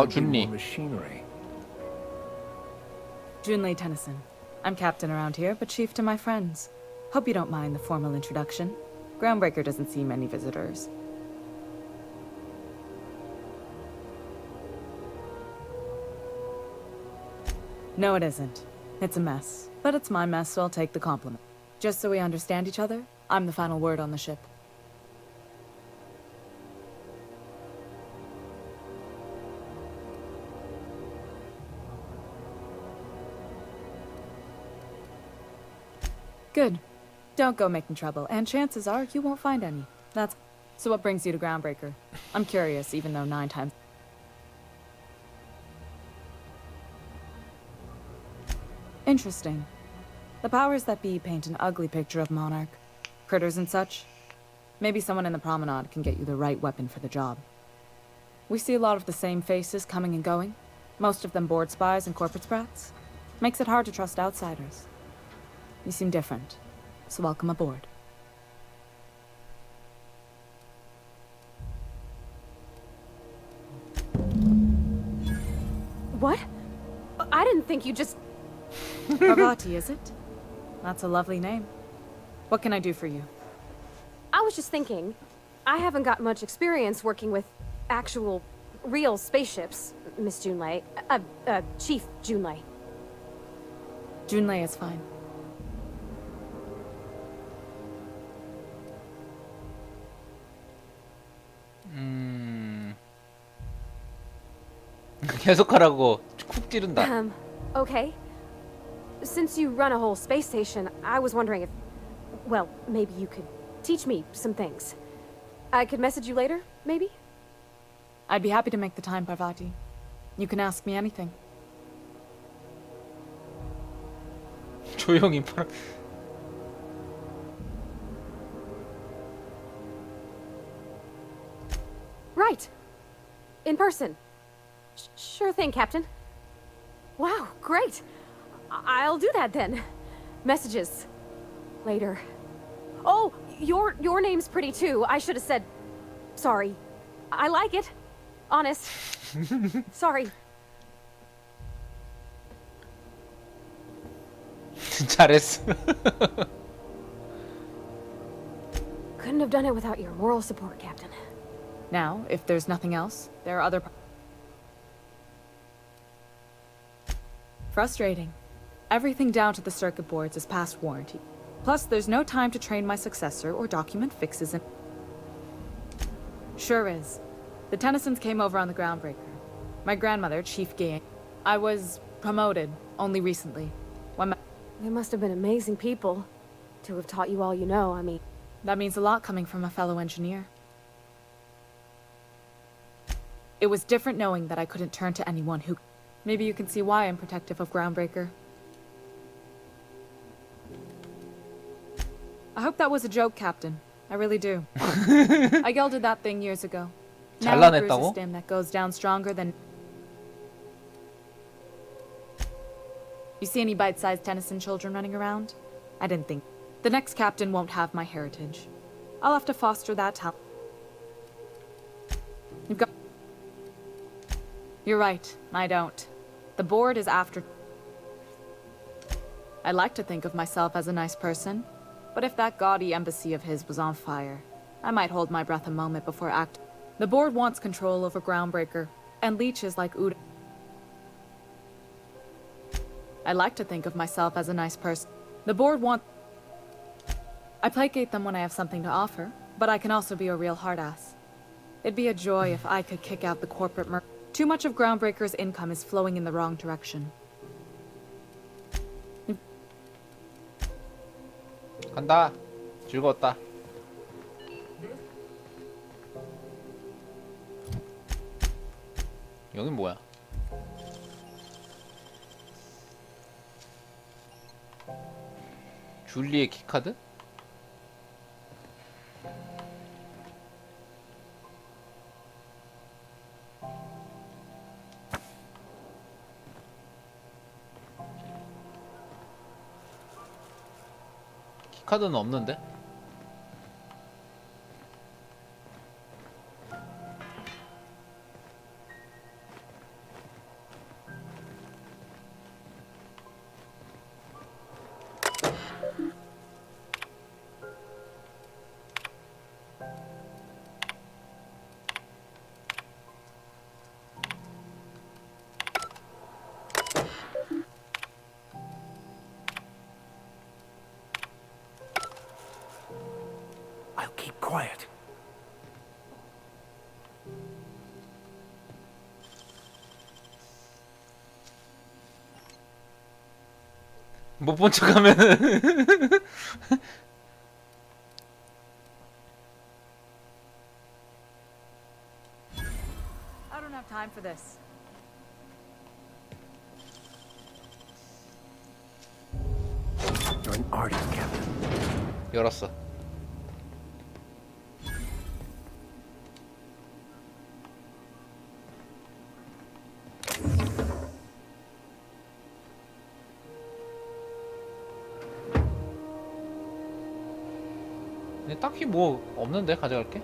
준리. Junlei Tennyson. I'm captain around here, but chief to my friends. Hope you don't mind the formal introduction. Groundbreaker doesn't see many visitors. No, it isn't. It's a mess. But it's my mess, so I'll take the compliment. Just so we understand each other, I'm the final word on the ship. Good. Don't go making trouble, and chances are you won't find any. That's... So what brings you to Groundbreaker? I'm curious, even though 9 times... Interesting. The powers that be paint an ugly picture of Monarch. Critters and such. Maybe someone in the promenade can get you the right weapon for the job. We see a lot of the same faces coming and going. Most of them board spies and corporate sprats. Makes it hard to trust outsiders. You seem different, so welcome aboard. What? I didn't think you just... Parvati, is it? That's a lovely name. What can I do for you? was just thinking, I haven't got much experience working with actual, real spaceships, Miss Junlei. Chief Junlei. Junlei is fine. 계속하라고 쿡 찌른다. Okay. Since you run a whole space station, I was wondering if, well, maybe you could teach me some things. I could message you later, maybe? I'd be happy to make the time, Parvati. You can ask me anything. 조용히 Right. In person. Sure thing, Captain. Wow, great. I'll do that then. Messages. Later. Oh, your name's pretty too. I should have said... Sorry. I like it. Honest. Sorry. 잘했어. Couldn't have done it without your moral support, Captain. Now, if there's nothing else, there are other... Frustrating. Everything down to the circuit boards is past warranty. Plus, there's no time to train my successor or document fixes and... Sure is. The Tennysons came over on the Groundbreaker. My grandmother, Chief Gay. I was promoted only recently. When They must have been amazing people to have taught you all you know, I mean. That means a lot coming from a fellow engineer. It was different knowing that I couldn't turn to anyone who... Maybe you can see why I'm protective of Groundbreaker. I hope that was a joke, Captain. I really do. I gelded that thing years ago. Now there's a stem that goes down stronger than... You see any bite-sized Tennyson children running around? I didn't think. The next captain won't have my heritage. I'll have to foster that talent. You're right, I don't. The board is after... I like to think of myself as a nice person, but if that gaudy embassy of his was on fire, I might hold my breath a moment before acting. The board wants control over Groundbreaker, and leeches like Uda. I like to think of myself as a nice person. The board wants... I placate them when I have something to offer, but I can also be a real hard-ass. It'd be a joy if I could kick out the corporate Too much of Groundbreaker's income is flowing in the wrong direction. 간다. 즐거웠다. 여긴 뭐야? 줄리의 키카드? 키카드는 없는데? I'll keep quiet. 못 본 척하면은 I don't have time for this. You're an artist, Captain. 열었어. 근데 딱히 뭐 없는데 가져갈게.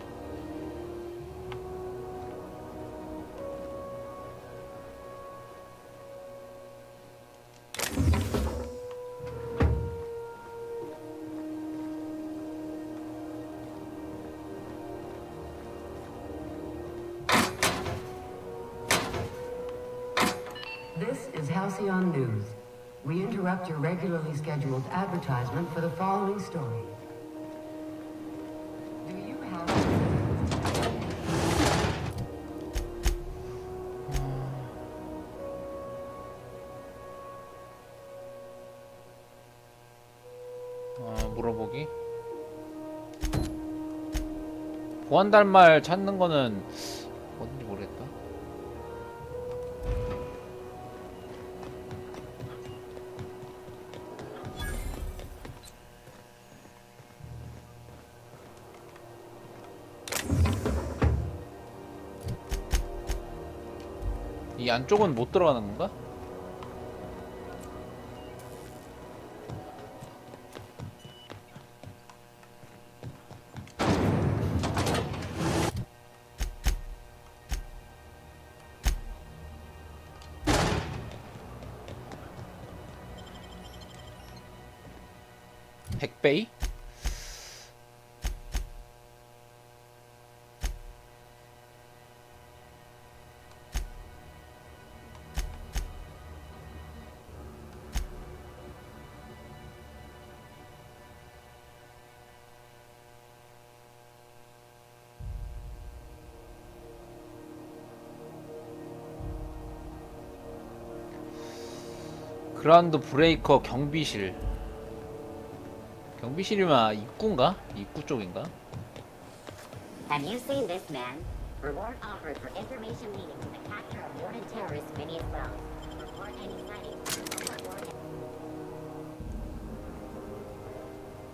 Halcyon News. We interrupt your regularly scheduled advertisement for the following story. Do you have... 물어보기. 보안달말 찾는 거는 어딘지 모르겠다. 이 안쪽은 못 들어가는 건가? 백베이? 그라운드 브레이커 경비실. 경비실이면 입구인가? 입구 쪽인가? Have you seen this man? Reward offered for information leading to the capture of wanted terrorist Phineas Wells. Report any sightings